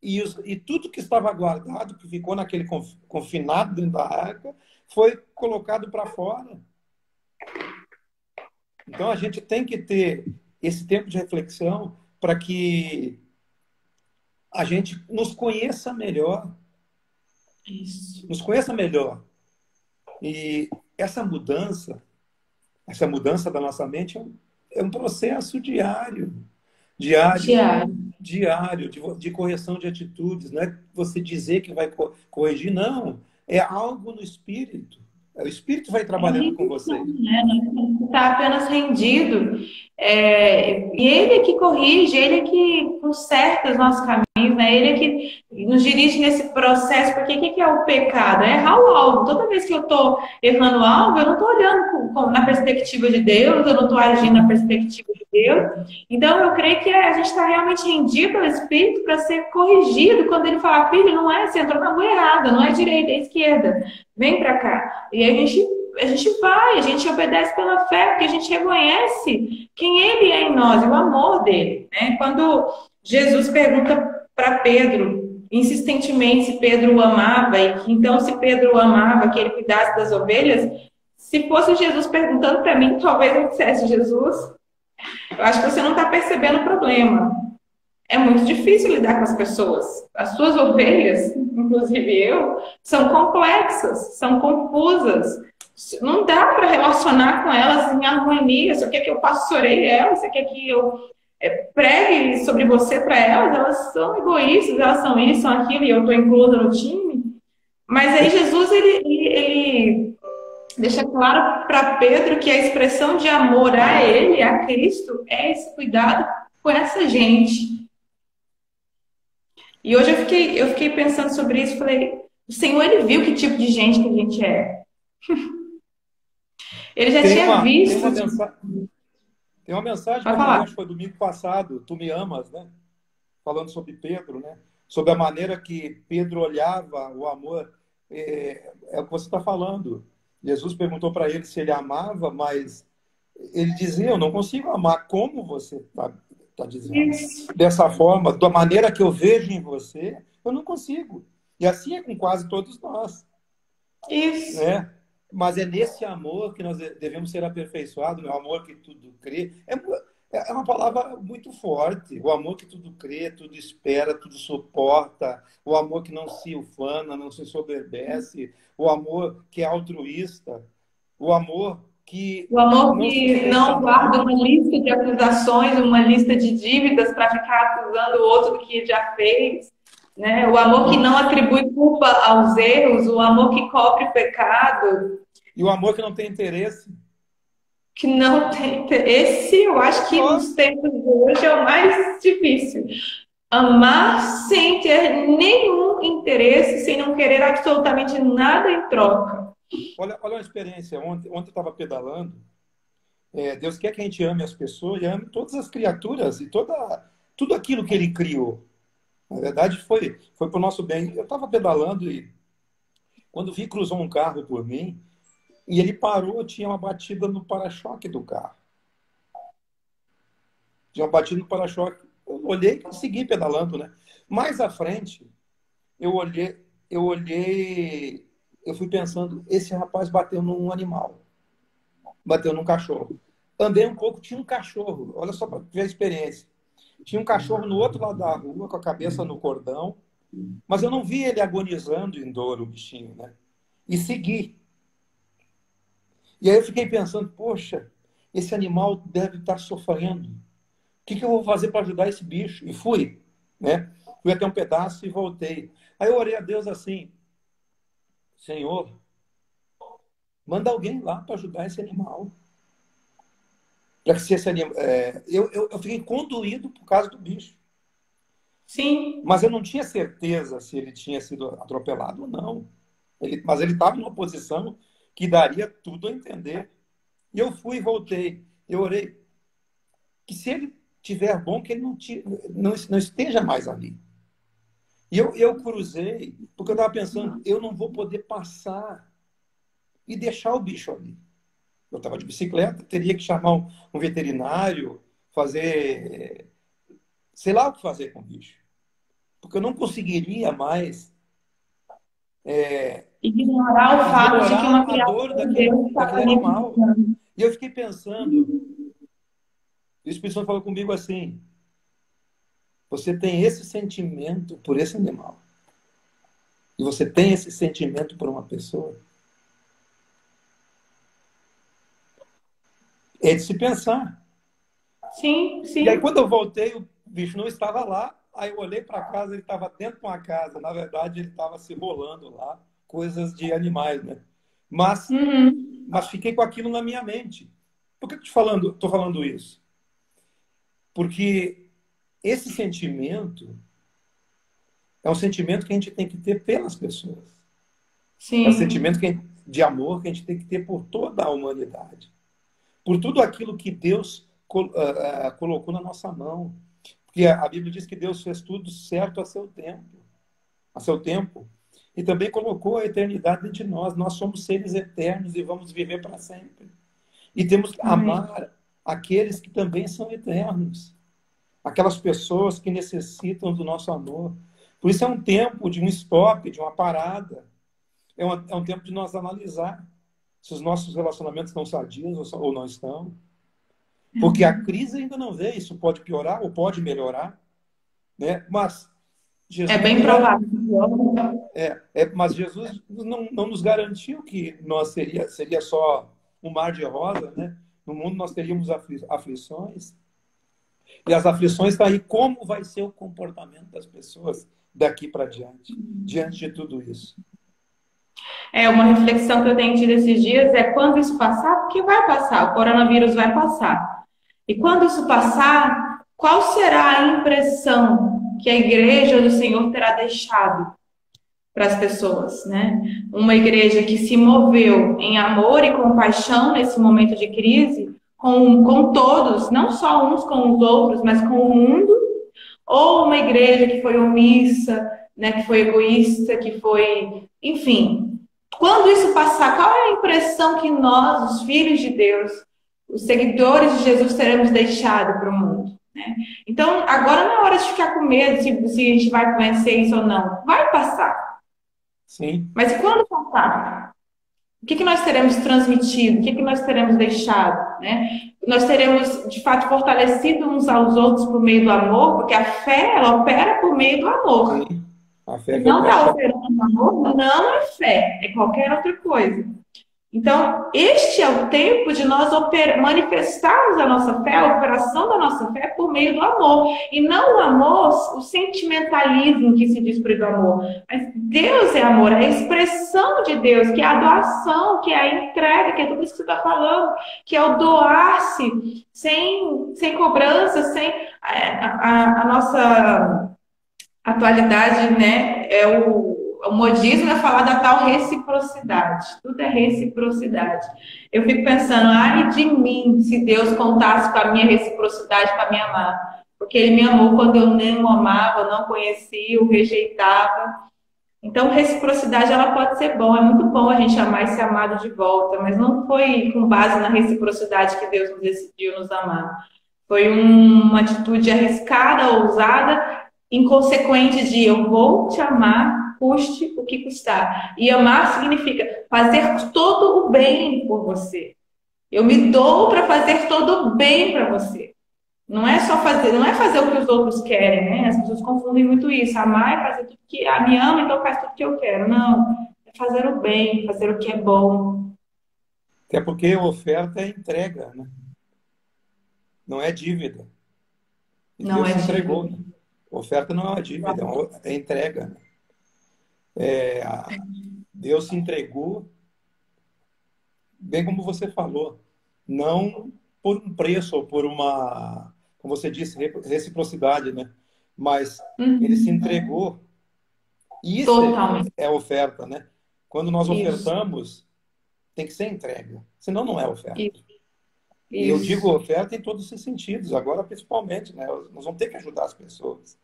e tudo que estava guardado, que ficou naquele confinado dentro da arca, foi colocado para fora. Então a gente tem que ter esse tempo de reflexão para que a gente nos conheça melhor. Isso. Nos conheça melhor. E essa mudança da nossa mente é um processo diário de correção de atitudes. Não é você dizer que vai corrigir, não. É algo no espírito. O espírito vai trabalhando com você. Não está apenas rendido. E ele é que corrige, ele é que conserta os nossos caminhos, né? Ele é que nos dirige nesse processo, porque o que é o pecado? É errar o alvo. Toda vez que eu estou errando o alvo, eu não estou olhando na perspectiva de Deus, eu não estou agindo na perspectiva de Deus. Então, eu creio que a gente está realmente rendido ao Espírito para ser corrigido quando ele fala, filho, não é, você entrou na rua errada, não é direita, é esquerda, vem para cá. E a gente obedece pela fé, porque a gente reconhece quem ele é em nós, o amor dele, né? Quando Jesus pergunta para Pedro, insistentemente, se Pedro o amava, e que então, se Pedro o amava, que ele cuidasse das ovelhas, se fosse Jesus perguntando para mim, talvez eu dissesse, Jesus, eu acho que você não está percebendo o problema. É muito difícil lidar com as pessoas. As suas ovelhas, inclusive eu, são complexas, são confusas. Não dá para relacionar com elas em harmonia. Você quer que eu pastoreie elas? Você quer que eu pregue sobre você para elas? Elas são egoístas, elas são isso, são aquilo, e eu estou inclusa no time. Mas aí Jesus, ele deixa claro para Pedro que a expressão de amor a ele, a Cristo, é esse cuidado com essa gente. E hoje eu fiquei pensando sobre isso, falei, o Senhor, ele viu que tipo de gente que a gente é. Ele já tinha visto. Tem uma mensagem que eu acho que foi domingo passado, Tu Me Amas, né? Falando sobre Pedro, né? Sobre a maneira que Pedro olhava o amor. É o que você está falando. Jesus perguntou para ele se ele amava, mas ele dizia, eu não consigo amar como você está dizendo. Isso. Dessa forma, da maneira que eu vejo em você, eu não consigo. E assim é com quase todos nós. Isso. Né? Mas é nesse amor que nós devemos ser aperfeiçoados, o amor que tudo crê. É uma palavra muito forte. O amor que tudo crê, tudo espera, tudo suporta. O amor que não se ufana, não se soberbece. O amor que é altruísta. O amor que não guarda uma lista de acusações, uma lista de dívidas para ficar acusando o outro do que já fez. Né? O amor que não atribui culpa aos erros, o amor que cobre o pecado. E o amor que não tem interesse. Que não tem interesse. Esse, eu acho que nos tempos de hoje é o mais difícil. Amar sem ter nenhum interesse, sem não querer absolutamente nada em troca. Olha uma experiência. Ontem eu estava pedalando Deus quer que a gente ame as pessoas e ame todas as criaturas e tudo aquilo que Ele criou. Na verdade, foi para o nosso bem. Eu estava pedalando e, quando vi, cruzou um carro por mim e ele parou, tinha uma batida no para-choque do carro. Tinha uma batida no para-choque. Eu olhei e segui pedalando, né? Mais à frente, eu olhei, eu fui pensando, esse rapaz bateu num animal, bateu num cachorro. Andei um pouco, tinha um cachorro, olha só para ver a experiência. Tinha um cachorro no outro lado da rua, com a cabeça no cordão, mas eu não vi ele agonizando em dor, o bichinho, né? E segui. E aí eu fiquei pensando, poxa, esse animal deve estar sofrendo. O que eu vou fazer para ajudar esse bicho? E fui, né? Fui até um pedaço e voltei. Aí eu orei a Deus assim, Senhor, manda alguém lá para ajudar esse animal. Para que se esse animal... eu fiquei condoído por causa do bicho. Sim. Mas eu não tinha certeza se ele tinha sido atropelado ou não. Mas ele estava numa posição que daria tudo a entender. E eu fui e voltei. Eu orei que se ele tiver bom, que ele não esteja mais ali. E eu cruzei, porque eu estava pensando, eu não vou poder passar e deixar o bicho ali. Eu estava de bicicleta, teria que chamar um veterinário, fazer... sei lá o que fazer com o bicho. Porque eu não conseguiria mais Ignorar o fato de que uma ignorar a criatura dor de Deus está daquele ali. animal. E eu fiquei pensando, o Espírito Santo falou comigo assim, você tem esse sentimento por esse animal. E você tem esse sentimento por uma pessoa. É de se pensar. Sim, E aí, sim. quando eu voltei, o bicho não estava lá. Aí eu olhei para casa, ele estava dentro de uma casa. Na verdade, ele estava se rolando lá, coisas de animais, né? Mas, Uhum. mas fiquei com aquilo na minha mente. Por que eu estou falando isso? Porque esse sentimento é um sentimento que a gente tem que ter pelas pessoas. É um Sim. sentimento de amor que a gente tem que ter por toda a humanidade. Por tudo aquilo que Deus colocou na nossa mão. Porque a Bíblia diz que Deus fez tudo certo a seu tempo. A seu tempo. E também colocou a eternidade dentro de nós. Nós somos seres eternos e vamos viver para sempre. E temos que Amém. amar aqueles que também são eternos. Aquelas pessoas que necessitam do nosso amor. Por isso é um tempo de um stop, de uma parada. É um tempo de nós analisar se os nossos relacionamentos estão sadios ou não estão. Porque a crise ainda não veio, isso pode piorar ou pode melhorar, né? Mas É Jesus bem não provável. mas Jesus não nos garantiu que nós seria só um mar de rosa, né? No mundo nós teríamos aflições. E as aflições estão aí. Como vai ser o comportamento das pessoas daqui para diante, diante de tudo isso? Uma reflexão que eu tenho tido esses dias é quando isso passar, porque vai passar, o coronavírus vai passar. E quando isso passar, qual será a impressão que a igreja do Senhor terá deixado para as pessoas, né? Uma igreja que se moveu em amor e compaixão nesse momento de crise, com todos, não só uns com os outros, mas com o mundo, ou uma igreja que foi omissa, né, que foi egoísta, que foi, enfim. Quando isso passar, qual é a impressão que nós, os filhos de Deus, os seguidores de Jesus, teremos deixado para o mundo? Né? Então, agora não é hora de ficar com medo se a gente vai vencer isso ou não. Vai passar. Sim. Mas quando passar, o que nós teremos transmitido? O que nós teremos deixado? Né? Nós teremos, de fato, fortalecido uns aos outros por meio do amor, porque a fé, ela opera por meio do amor. Sim. A fé Se que não está opera. operando amor, não é fé, é qualquer outra coisa. Então, este é o tempo de nós manifestarmos a nossa fé, a operação da nossa fé por meio do amor. E não o amor, o sentimentalismo que se diz por aí do amor. Mas Deus é amor, é a expressão de Deus, que é a doação, que é a entrega, que é tudo isso que você está falando, que é o doar-se sem cobrança, sem a nossa atualidade, né? o modismo é falar da tal reciprocidade. Tudo é reciprocidade. Eu fico pensando, ai de mim, se Deus contasse com a minha reciprocidade para me amar. Porque Ele me amou quando eu nem o amava, não conhecia, o rejeitava. Então, reciprocidade, ela pode ser bom. É muito bom a gente amar e ser amado de volta. Mas não foi com base na reciprocidade que Deus decidiu nos amar. Foi uma atitude arriscada, ousada, inconsequente de eu vou te amar, custe o que custar. E amar significa fazer todo o bem por você. Eu me dou para fazer todo o bem para você. Não é só fazer, não é fazer o que os outros querem, né? As pessoas confundem muito isso. Amar é fazer tudo que me ama, então faz tudo que eu quero. Não, é fazer o bem, fazer o que é bom. Até porque oferta é entrega, né? Não é dívida. E Não Deus é se entregou, dívida. né? Oferta não é uma dívida, é entrega, né? É, Deus se entregou, bem como você falou, não por um preço ou por uma, como você disse, reciprocidade, né? Mas ele se Uhum. entregou. E isso Totalmente. é oferta, né? Quando nós Isso, ofertamos, tem que ser entrega, senão não é oferta. isso, E eu digo isso. oferta em todos os sentidos, agora principalmente, né? Nós vamos ter que ajudar as pessoas,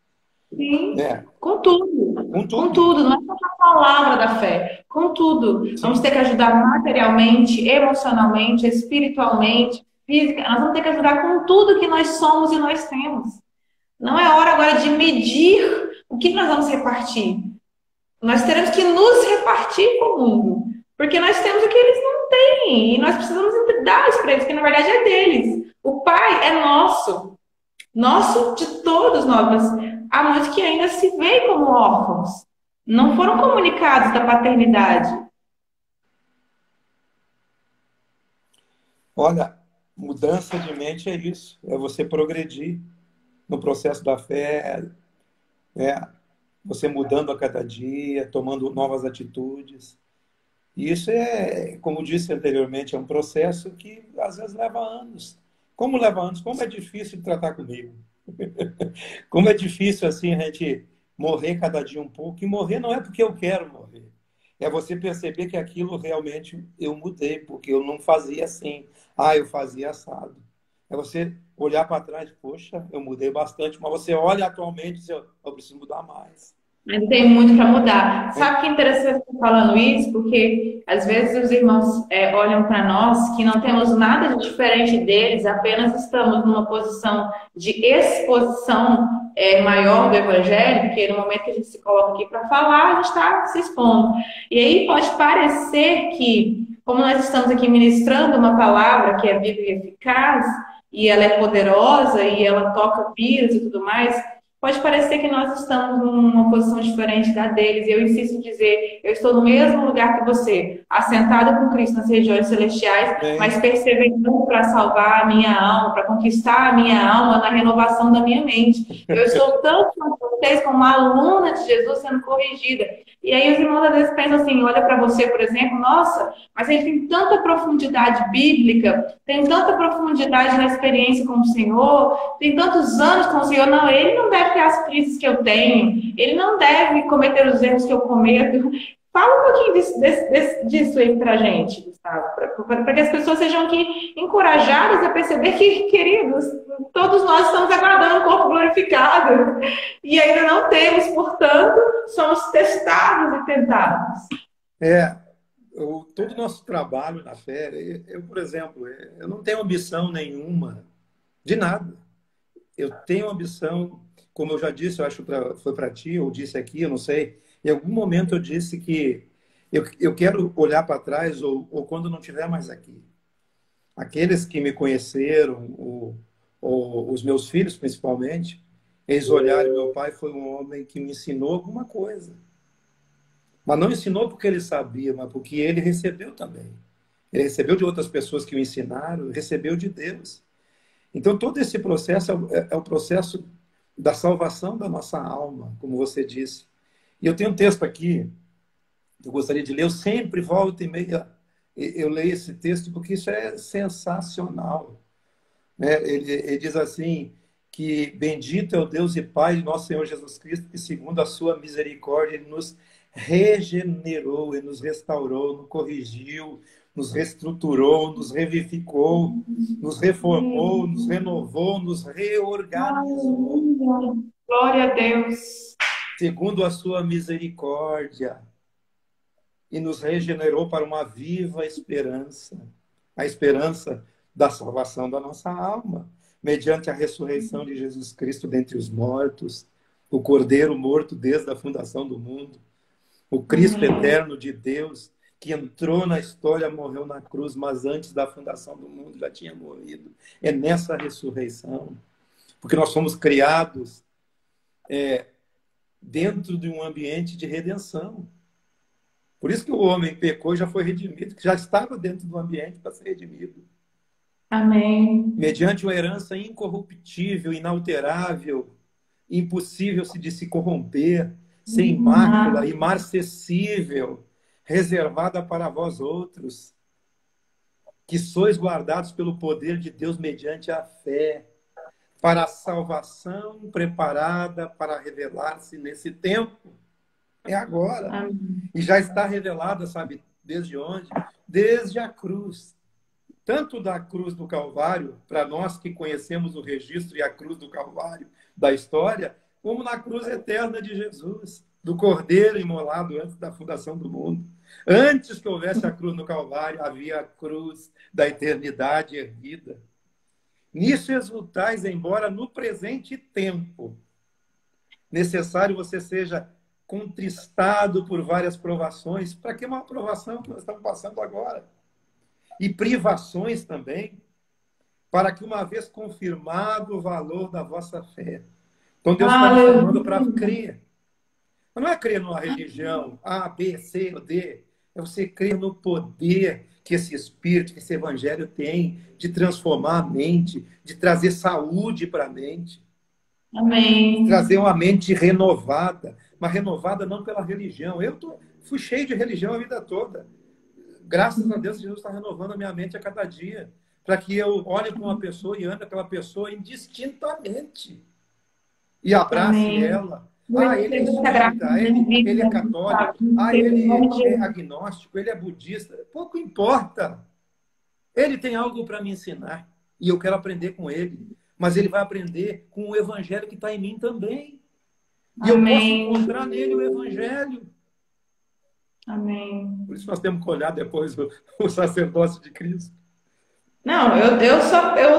Sim, né? com tudo. Com Com tudo. tudo, não é só a palavra da fé. Com tudo. Vamos ter Sim. que ajudar materialmente, emocionalmente, espiritualmente, física. Nós vamos ter que ajudar com tudo que nós somos e nós temos. Não é hora agora de medir o que nós vamos repartir. Nós teremos que nos repartir com o mundo. Porque nós temos o que eles não têm. E nós precisamos dar isso para eles, que na verdade é deles. O Pai é nosso. Nosso de todos nós. Mas há muitos que ainda se veem como órfãos. Não foram comunicados da paternidade. Olha, mudança de mente é isso, é você progredir no processo da fé, é você mudando a cada dia, tomando novas atitudes. E isso é, como disse anteriormente, é um processo que às vezes leva anos. Como leva anos? Como é difícil de tratar comigo. Como é difícil assim a gente morrer cada dia um pouco. E morrer não é porque eu quero morrer. É você perceber que aquilo realmente eu mudei, porque eu não fazia assim. Ah, eu fazia assado. É você olhar para trás, poxa, eu mudei bastante, mas você olha atualmente e diz, eu preciso mudar mais. Ainda tem muito para mudar. Né? Sabe que é interessante você falando isso? Porque às vezes os irmãos olham para nós que não temos nada de diferente deles, apenas estamos numa posição de exposição maior do Evangelho, porque no momento que a gente se coloca aqui para falar, a gente está se expondo. E aí pode parecer que, como nós estamos aqui ministrando uma palavra que é viva e eficaz, e ela é poderosa, e ela toca vidas e tudo mais, pode parecer que nós estamos numa posição diferente da deles. Eu insisto em dizer, eu estou no mesmo lugar que você, assentado com Cristo nas regiões celestiais, Bem, mas perseverando para salvar a minha alma, para conquistar a minha alma na renovação da minha mente. Eu estou tanto com vocês como uma aluna de Jesus sendo corrigida. E aí os irmãos às vezes pensam assim, olha para você, por exemplo, nossa, mas ele tem tanta profundidade bíblica, tem tanta profundidade na experiência com o Senhor, tem tantos anos com o Senhor. Não, ele não deve ter as crises que eu tenho, ele não deve cometer os erros que eu cometo. Fala um pouquinho disso aí pra gente, Gustavo, para que as pessoas sejam aqui encorajadas a perceber que, queridos, todos nós estamos aguardando o corpo glorificado e ainda não temos, portanto, somos testados e tentados. é, todo o nosso trabalho na fé, por exemplo, eu não tenho ambição nenhuma de nada. Eu tenho ambição, como eu já disse, eu acho que foi para ti, eu disse aqui, eu não sei, em algum momento eu disse que eu quero olhar para trás ou quando não estiver mais aqui. Aqueles que me conheceram, os meus filhos principalmente, eles olharam, meu pai foi um homem que me ensinou alguma coisa. Mas não ensinou porque ele sabia, mas porque ele recebeu também. Ele recebeu de outras pessoas que o ensinaram, recebeu de Deus. Então, todo esse processo é o processo da salvação da nossa alma, como você disse. E eu tenho um texto aqui, que eu gostaria de ler, eu sempre volto e meia, eu leio esse texto, porque isso é sensacional. Né? Ele diz assim, que bendito é o Deus e Pai de nosso Senhor Jesus Cristo, que segundo a sua misericórdia, Ele nos regenerou e nos restaurou, nos corrigiu, nos reestruturou, nos revivificou, nos reformou, nos renovou, nos reorganizou, Aleluia. Glória a Deus. segundo a sua misericórdia, e nos regenerou para uma viva esperança, a esperança da salvação da nossa alma, mediante a ressurreição de Jesus Cristo dentre os mortos, o Cordeiro morto desde a fundação do mundo, o Cristo eterno de Deus, que entrou na história, morreu na cruz, mas antes da fundação do mundo já tinha morrido. É nessa ressurreição, porque nós fomos criados dentro de um ambiente de redenção. Por isso que o homem pecou e já foi redimido, que já estava dentro do ambiente para ser redimido. Amém. Mediante uma herança incorruptível, inalterável, impossível de se corromper, sem mácula, imarcessível, reservada para vós outros, que sois guardados pelo poder de Deus mediante a fé, para a salvação preparada para revelar-se nesse tempo. É agora. Amém. E já está revelada, sabe, desde onde? Desde a cruz. Tanto da cruz do Calvário, para nós que conhecemos o registro e a cruz do Calvário da história, como na cruz eterna de Jesus, do Cordeiro imolado antes da fundação do mundo. Antes que houvesse a cruz no Calvário, havia a cruz da eternidade erguida. Nisso exultais, embora no presente tempo necessário você seja contristado por várias provações. Para que uma provação que nós estamos passando agora? E privações também, para que uma vez confirmado o valor da vossa fé. Então Deus está nos chamando para crer. Não é crer numa religião A, B, C ou D. É você crer no poder que esse Espírito, que esse Evangelho tem de transformar a mente, de trazer saúde para a mente. Amém. Trazer uma mente renovada, mas renovada não pela religião. Fui cheio de religião a vida toda. Graças a Deus, Jesus está renovando a minha mente a cada dia, para que eu olhe para uma pessoa e ande aquela pessoa indistintamente e abrace Amém. ela. Ele é espírita, ele é católico, ele é agnóstico, ele é budista. Pouco importa. Ele tem algo para me ensinar e eu quero aprender com ele. Mas ele vai aprender com o evangelho que está em mim também. E eu posso encontrar nele o evangelho. Amém. Por isso nós temos que olhar depois o sacerdócio de Cristo. Não, eu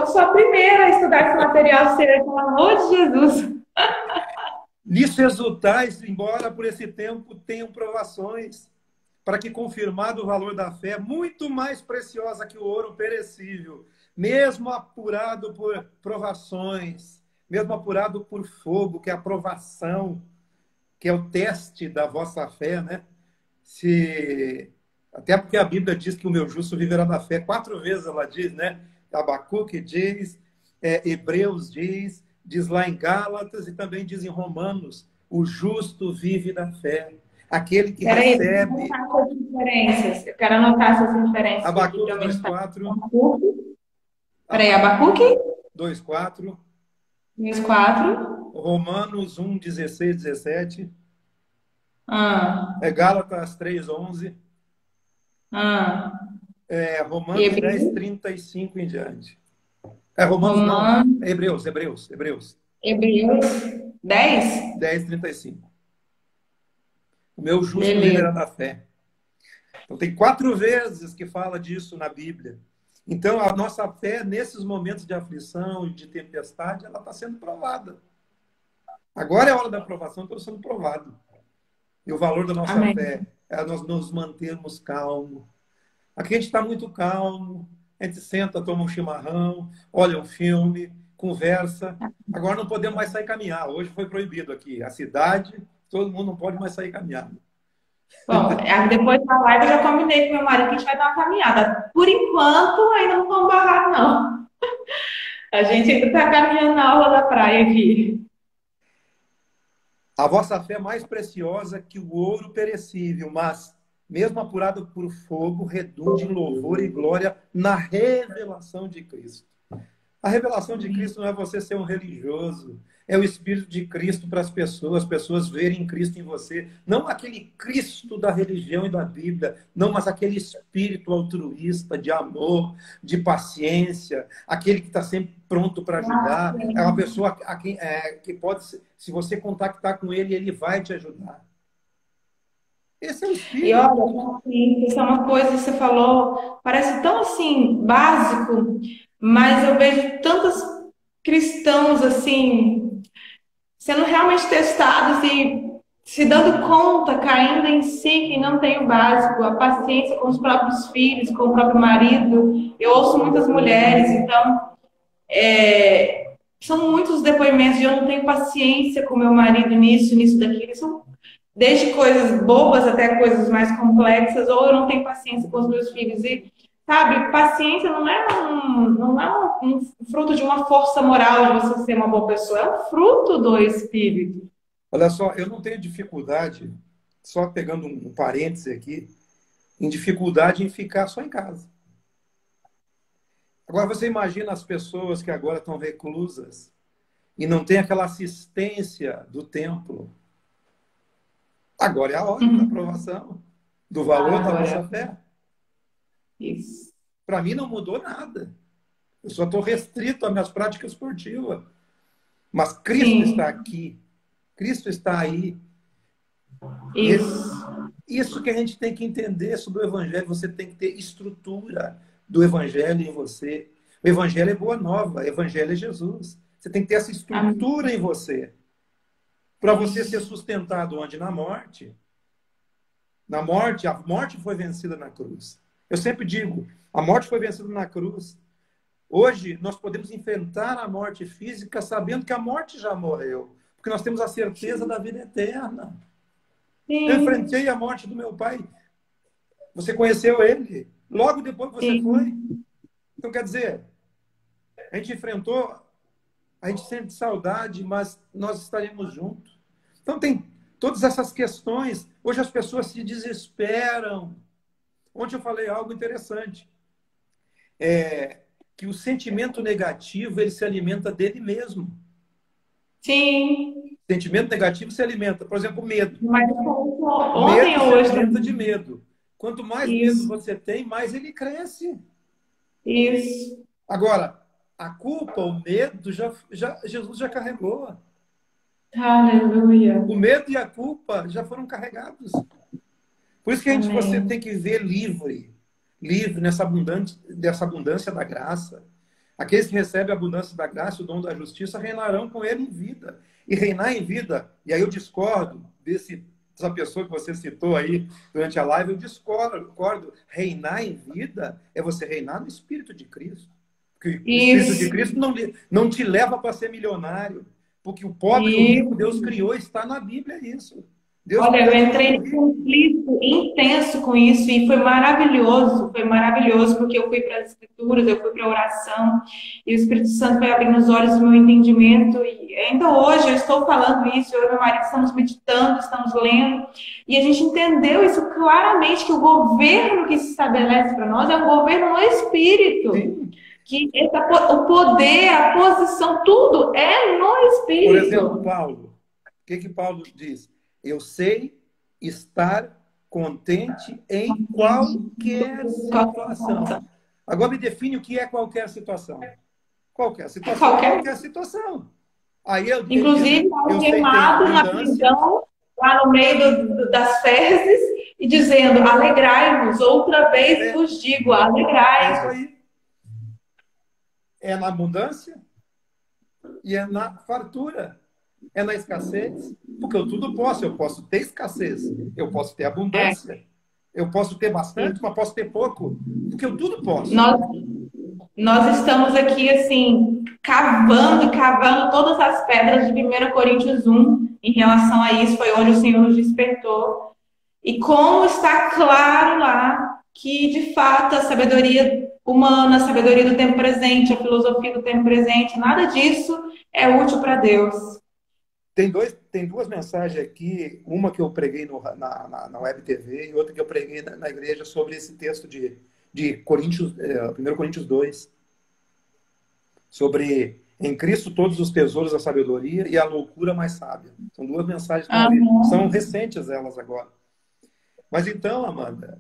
sou a primeira a estudar esse material, pelo amor de Jesus. Nisso exultais, embora por esse tempo tenham provações, para que, confirmado o valor da fé, muito mais preciosa que o ouro perecível, mesmo apurado por provações, mesmo apurado por fogo, que é a provação, que é o teste da vossa fé, né? Até porque a Bíblia diz que o meu justo viverá da fé. 4 vezes ela diz, né? Abacuque diz, Hebreus diz lá em Gálatas e também diz em Romanos, o justo vive da fé. Aquele que recebe... Eu quero anotar essas referências. Abacuque 2,4. Peraí, Abacuque? 2,4. 2,4. Romanos 1, 16, 17. Ah. Gálatas 3,11. Romanos 10, 35 em diante. Romanos não. Hebreus. Hebreus 10? 10, 35. O meu justo viverá da fé. Então, tem 4 vezes que fala disso na Bíblia. Então, a nossa fé, nesses momentos de aflição e de tempestade, ela está sendo provada. Agora é a hora da aprovação, está sendo provado. E o valor da nossa fé é nós nos mantermos calmos. Aqui a gente está muito calmo, a gente senta, toma um chimarrão, olha um filme, conversa. Agora não podemos mais sair caminhar. Hoje foi proibido aqui. A cidade, todo mundo não pode mais sair caminhando. Bom, depois da live eu já combinei com meu marido que a gente vai dar uma caminhada. Por enquanto, ainda não vamos barrar, não. A gente ainda está caminhando na aula da praia aqui. A vossa fé é mais preciosa que o ouro perecível, mas, mesmo apurado por fogo, redunde em louvor e glória na revelação de Cristo. A revelação de Cristo não é você ser um religioso. É o Espírito de Cristo para as pessoas verem Cristo em você. Não aquele Cristo da religião e da Bíblia, não, mas aquele espírito altruísta, de amor, de paciência, aquele que está sempre pronto para ajudar. É uma pessoa que pode, se você contactar com ele, ele vai te ajudar. Esse é o E Espírito. olha, assim, isso é uma coisa que você falou, parece tão assim, básico, mas eu vejo tantos cristãos assim, sendo realmente testados e se dando conta, caindo em si, que não tem o básico, a paciência com os próprios filhos, com o próprio marido. Eu ouço muitas mulheres, então, são muitos depoimentos de eu não tenho paciência com meu marido nisso, nisso, daquilo. São desde coisas bobas até coisas mais complexas, ou eu não tenho paciência com os meus filhos. E, sabe, paciência não é um fruto de uma força moral de você ser uma boa pessoa, é um fruto do Espírito. Olha só, eu não tenho dificuldade, só pegando um parêntese aqui, em dificuldade em ficar só em casa. Agora, você imagina as pessoas que agora estão reclusas e não tem aquela assistência do templo. Agora é a hora da aprovação, do valor da nossa Agora, fé. isso. Para mim não mudou nada. Eu só estou restrito às minhas práticas esportivas. Mas Cristo está Sim, aqui. Cristo está aí. isso. Isso que a gente tem que entender sobre o Evangelho. Você tem que ter estrutura do Evangelho em você. O Evangelho é boa nova. O Evangelho é Jesus. Você tem que ter essa Amém. estrutura em você. Para você ser sustentado onde? Na morte. Na morte, a morte foi vencida na cruz. Eu sempre digo, a morte foi vencida na cruz. Hoje, nós podemos enfrentar a morte física sabendo que a morte já morreu. Porque nós temos a certeza da vida eterna. Eu Sim, enfrentei a morte do meu pai. Você conheceu ele. Logo depois que você foi. sim, Então, quer dizer, a gente enfrentou, a gente sente saudade, mas nós estaremos juntos. Então, tem todas essas questões. Hoje as pessoas se desesperam. Ontem eu falei algo interessante. Que o sentimento negativo, ele se alimenta dele mesmo. sim. O sentimento negativo se alimenta. Por exemplo, o medo. Mas O ontem medo ou se hoje alimenta de também. medo. Quanto mais medo Isso, você tem, mais ele cresce. isso. Agora, a culpa, o medo, Jesus já carregou. Aleluia. O medo e a culpa já foram carregados. Por isso que você Amém. tem que viver livre, livre dessa abundância da graça. Aqueles que recebem a abundância da graça, o dom da justiça, reinarão com ele em vida. E reinar em vida, e aí eu discordo dessa pessoa que você citou aí durante a live, eu discordo. Reinar em vida é você reinar no Espírito de Cristo. Porque o Espírito de Isso, Cristo não te leva para ser milionário. Porque o pobre e o rico Deus isso. criou, está na Bíblia isso. Deus não Olha, eu deu entrei dinheiro em rico. conflito intenso com isso e foi maravilhoso, porque eu fui para as escrituras, eu fui para a oração e o Espírito Santo foi abrindo os olhos do meu entendimento e ainda hoje eu estou falando isso, eu e meu marido estamos meditando, estamos lendo e a gente entendeu isso claramente, que o governo que se estabelece para nós é um governo no Espírito, Sim. que o poder, a posição, tudo é no Por exemplo, Espírito. Paulo. O que Paulo diz? Eu sei estar contente em qualquer situação. Agora me define o que é qualquer situação. Qualquer situação é Qualquer. qualquer situação. Aí ele diz, Inclusive, eu estava sei ter queimado na abundância. prisão, lá no meio das fezes, e dizendo: alegrai-vos, outra vez É, vos digo, é isso alegrai-vos. aí. É na abundância e é na fartura. É na escassez. Porque eu tudo posso. Eu posso ter escassez. Eu posso ter É, abundância. Eu posso ter bastante, mas posso ter pouco. Porque eu tudo posso. nós, nós estamos aqui, assim, cavando, cavando todas as pedras de 1 Coríntios 1 em relação a isso, foi onde o Senhor nos despertou. E como está claro lá que, de fato, a sabedoria humana, a sabedoria do tempo presente, a filosofia do tempo presente, nada disso é útil para Deus. Tem duas mensagens aqui, uma que eu preguei na Web TV e outra que eu preguei na igreja sobre esse texto de Coríntios, 1 Coríntios 2, sobre Em Cristo todos os tesouros da sabedoria e a loucura mais sábia. São duas mensagens que Aham. são recentes elas agora. Mas então, Amanda,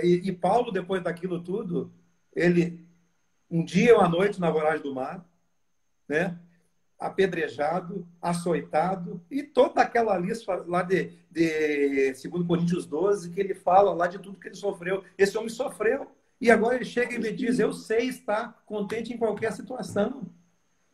e Paulo, depois daquilo tudo, ele, um dia ou à noite na voragem do mar, né? Apedrejado, açoitado, e toda aquela lista lá de 2 Coríntios 12, que ele fala lá de tudo que ele sofreu. Esse homem sofreu. E agora ele chega e me diz, eu sei estar contente em qualquer situação.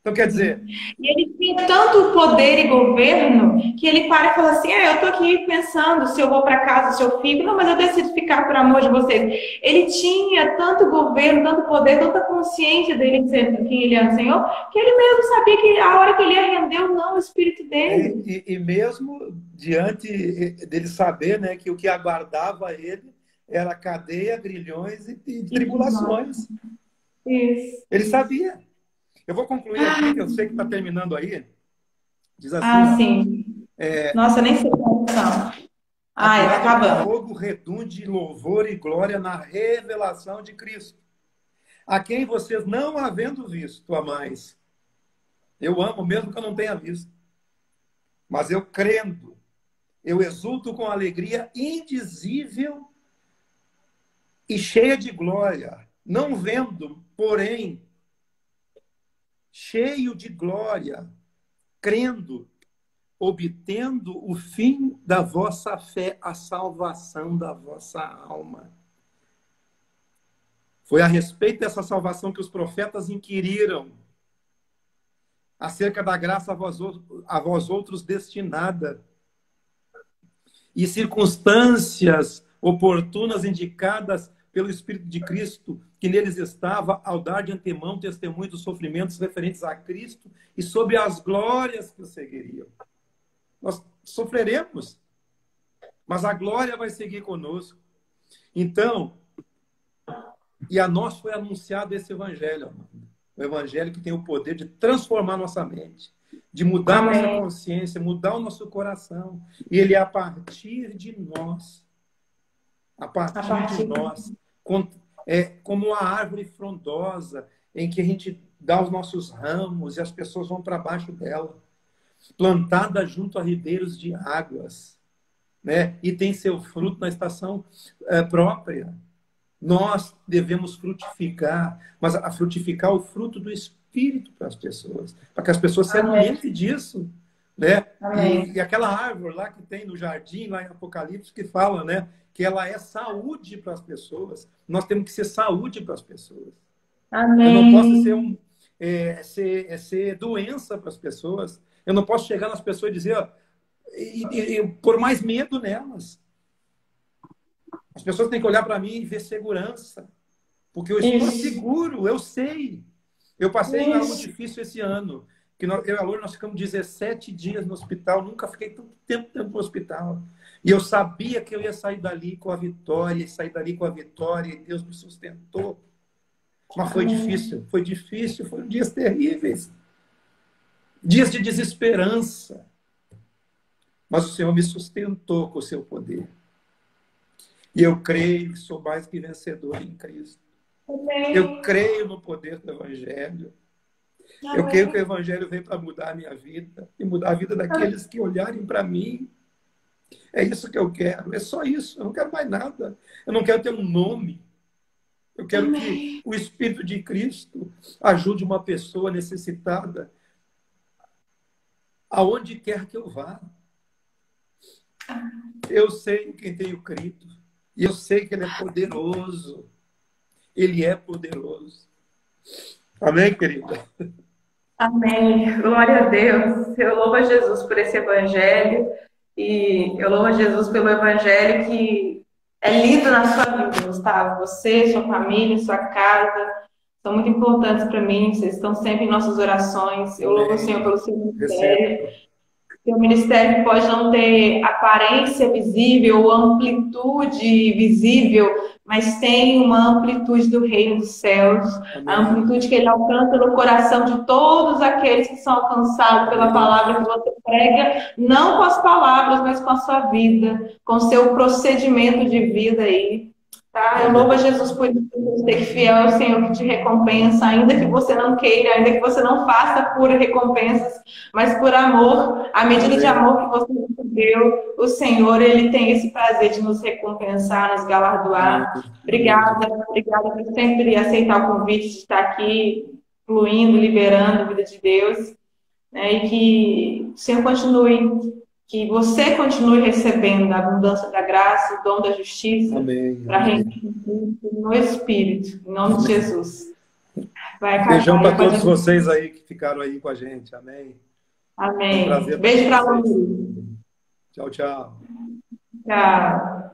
Então, quer dizer... E ele tinha tanto poder e governo que ele para e fala assim: eu estou aqui pensando se eu vou para casa, se eu fico. Não, mas eu decido ficar por amor de vocês. Ele tinha tanto governo, tanto poder, tanta consciência dele de ser quem ele é o Senhor, que ele mesmo sabia que a hora que ele ia render ou não o espírito dele. E mesmo diante dele saber, né, que o que aguardava ele era cadeia, grilhões e tribulações. Isso. Ele sabia. Eu vou concluir aqui, que eu sei que está terminando aí. Diz assim, sim. Nossa, nem sei como são. Tá acabando. Fogo redunde louvor e glória na revelação de Cristo, a quem vocês, não havendo visto, amais. Eu amo, mesmo que eu não tenha visto. Mas eu crendo, eu exulto com alegria indizível e cheia de glória, não vendo, porém, cheio de glória, crendo, obtendo o fim da vossa fé, a salvação da vossa alma. Foi a respeito dessa salvação que os profetas inquiriram, acerca da graça a vós outros destinada, e circunstâncias oportunas indicadas pelo Espírito de Cristo, que neles estava, ao dar de antemão testemunho dos sofrimentos referentes a Cristo e sobre as glórias que o seguiriam. Nós sofreremos, mas a glória vai seguir conosco. Então, e a nós foi anunciado esse evangelho, o evangelho que tem o poder de transformar nossa mente, de mudar nossa consciência, mudar o nosso coração. E ele é a partir de nós, é como uma árvore frondosa em que a gente dá os nossos ramos e as pessoas vão para baixo dela, plantada junto a ribeiros de águas, né? E tem seu fruto na estação própria. Nós devemos frutificar, mas a frutificar o fruto do Espírito para as pessoas, para que as pessoas se alimentem disso, né? E aquela árvore lá que tem no jardim, lá em Apocalipse, que fala, né, que ela é saúde para as pessoas. Nós temos que ser saúde para as pessoas. Amém. Eu não posso ser doença para as pessoas. Eu não posso chegar nas pessoas e dizer, ó, e pôr mais medo nelas. As pessoas têm que olhar para mim e ver segurança. Porque eu estou seguro, eu sei. Eu passei algo difícil esse ano. Que eu e a Loura, nós ficamos 17 dias no hospital. Nunca fiquei tanto tempo no hospital. E eu sabia que eu ia sair dali com a vitória. E sair dali com a vitória. E Deus me sustentou. Mas foi difícil. Foi difícil. Foram dias terríveis. Dias de desesperança. Mas o Senhor me sustentou com o seu poder. E eu creio que sou mais que vencedor em Cristo. Amém. Eu creio no poder do Evangelho. Amém. Eu creio que o Evangelho veio para mudar a minha vida e mudar a vida daqueles que olharem para mim. É isso que eu quero. É só isso. Eu não quero mais nada. Eu não quero ter um nome. Eu quero que o Espírito de Cristo ajude uma pessoa necessitada aonde quer que eu vá. Eu sei em quem tenho crido. E eu sei que Ele é poderoso. Ele é poderoso. Amém, querida? Amém. Glória a Deus. Eu louvo a Jesus por esse evangelho. E eu louvo a Jesus pelo evangelho que é lido na sua vida, Gustavo. Você, sua família, sua casa são muito importantes para mim. Vocês estão sempre em nossas orações. Eu louvo o Senhor pelo seu ministério. O ministério pode não ter aparência visível ou amplitude visível, mas tem uma amplitude do reino dos céus. Amém. A amplitude que ele alcança no coração de todos aqueles que são alcançados pela palavra que você prega, não com as palavras, mas com a sua vida, com o seu procedimento de vida aí. Tá? Eu louvo a Jesus por isso, por ser fiel ao Senhor que te recompensa, ainda que você não queira, ainda que você não faça por recompensas, mas por amor, à medida de Amém. amor que você recebeu, o Senhor, Ele tem esse prazer de nos recompensar, nos Amém. galardoar. Amém. Obrigada por sempre aceitar o convite de estar aqui, fluindo, liberando a vida de Deus, né? E que o Senhor continue, que você continue recebendo a abundância da graça, o dom da justiça, Amém. para Amém. reinar no Espírito, em nome de Amém. Jesus. Vai Beijão acabar para aí, todos pode. vocês aí que ficaram aí com a gente. Amém. Foi um Amém. prazer estar com Beijo para vocês. você. Tchau, tchau. Tchau.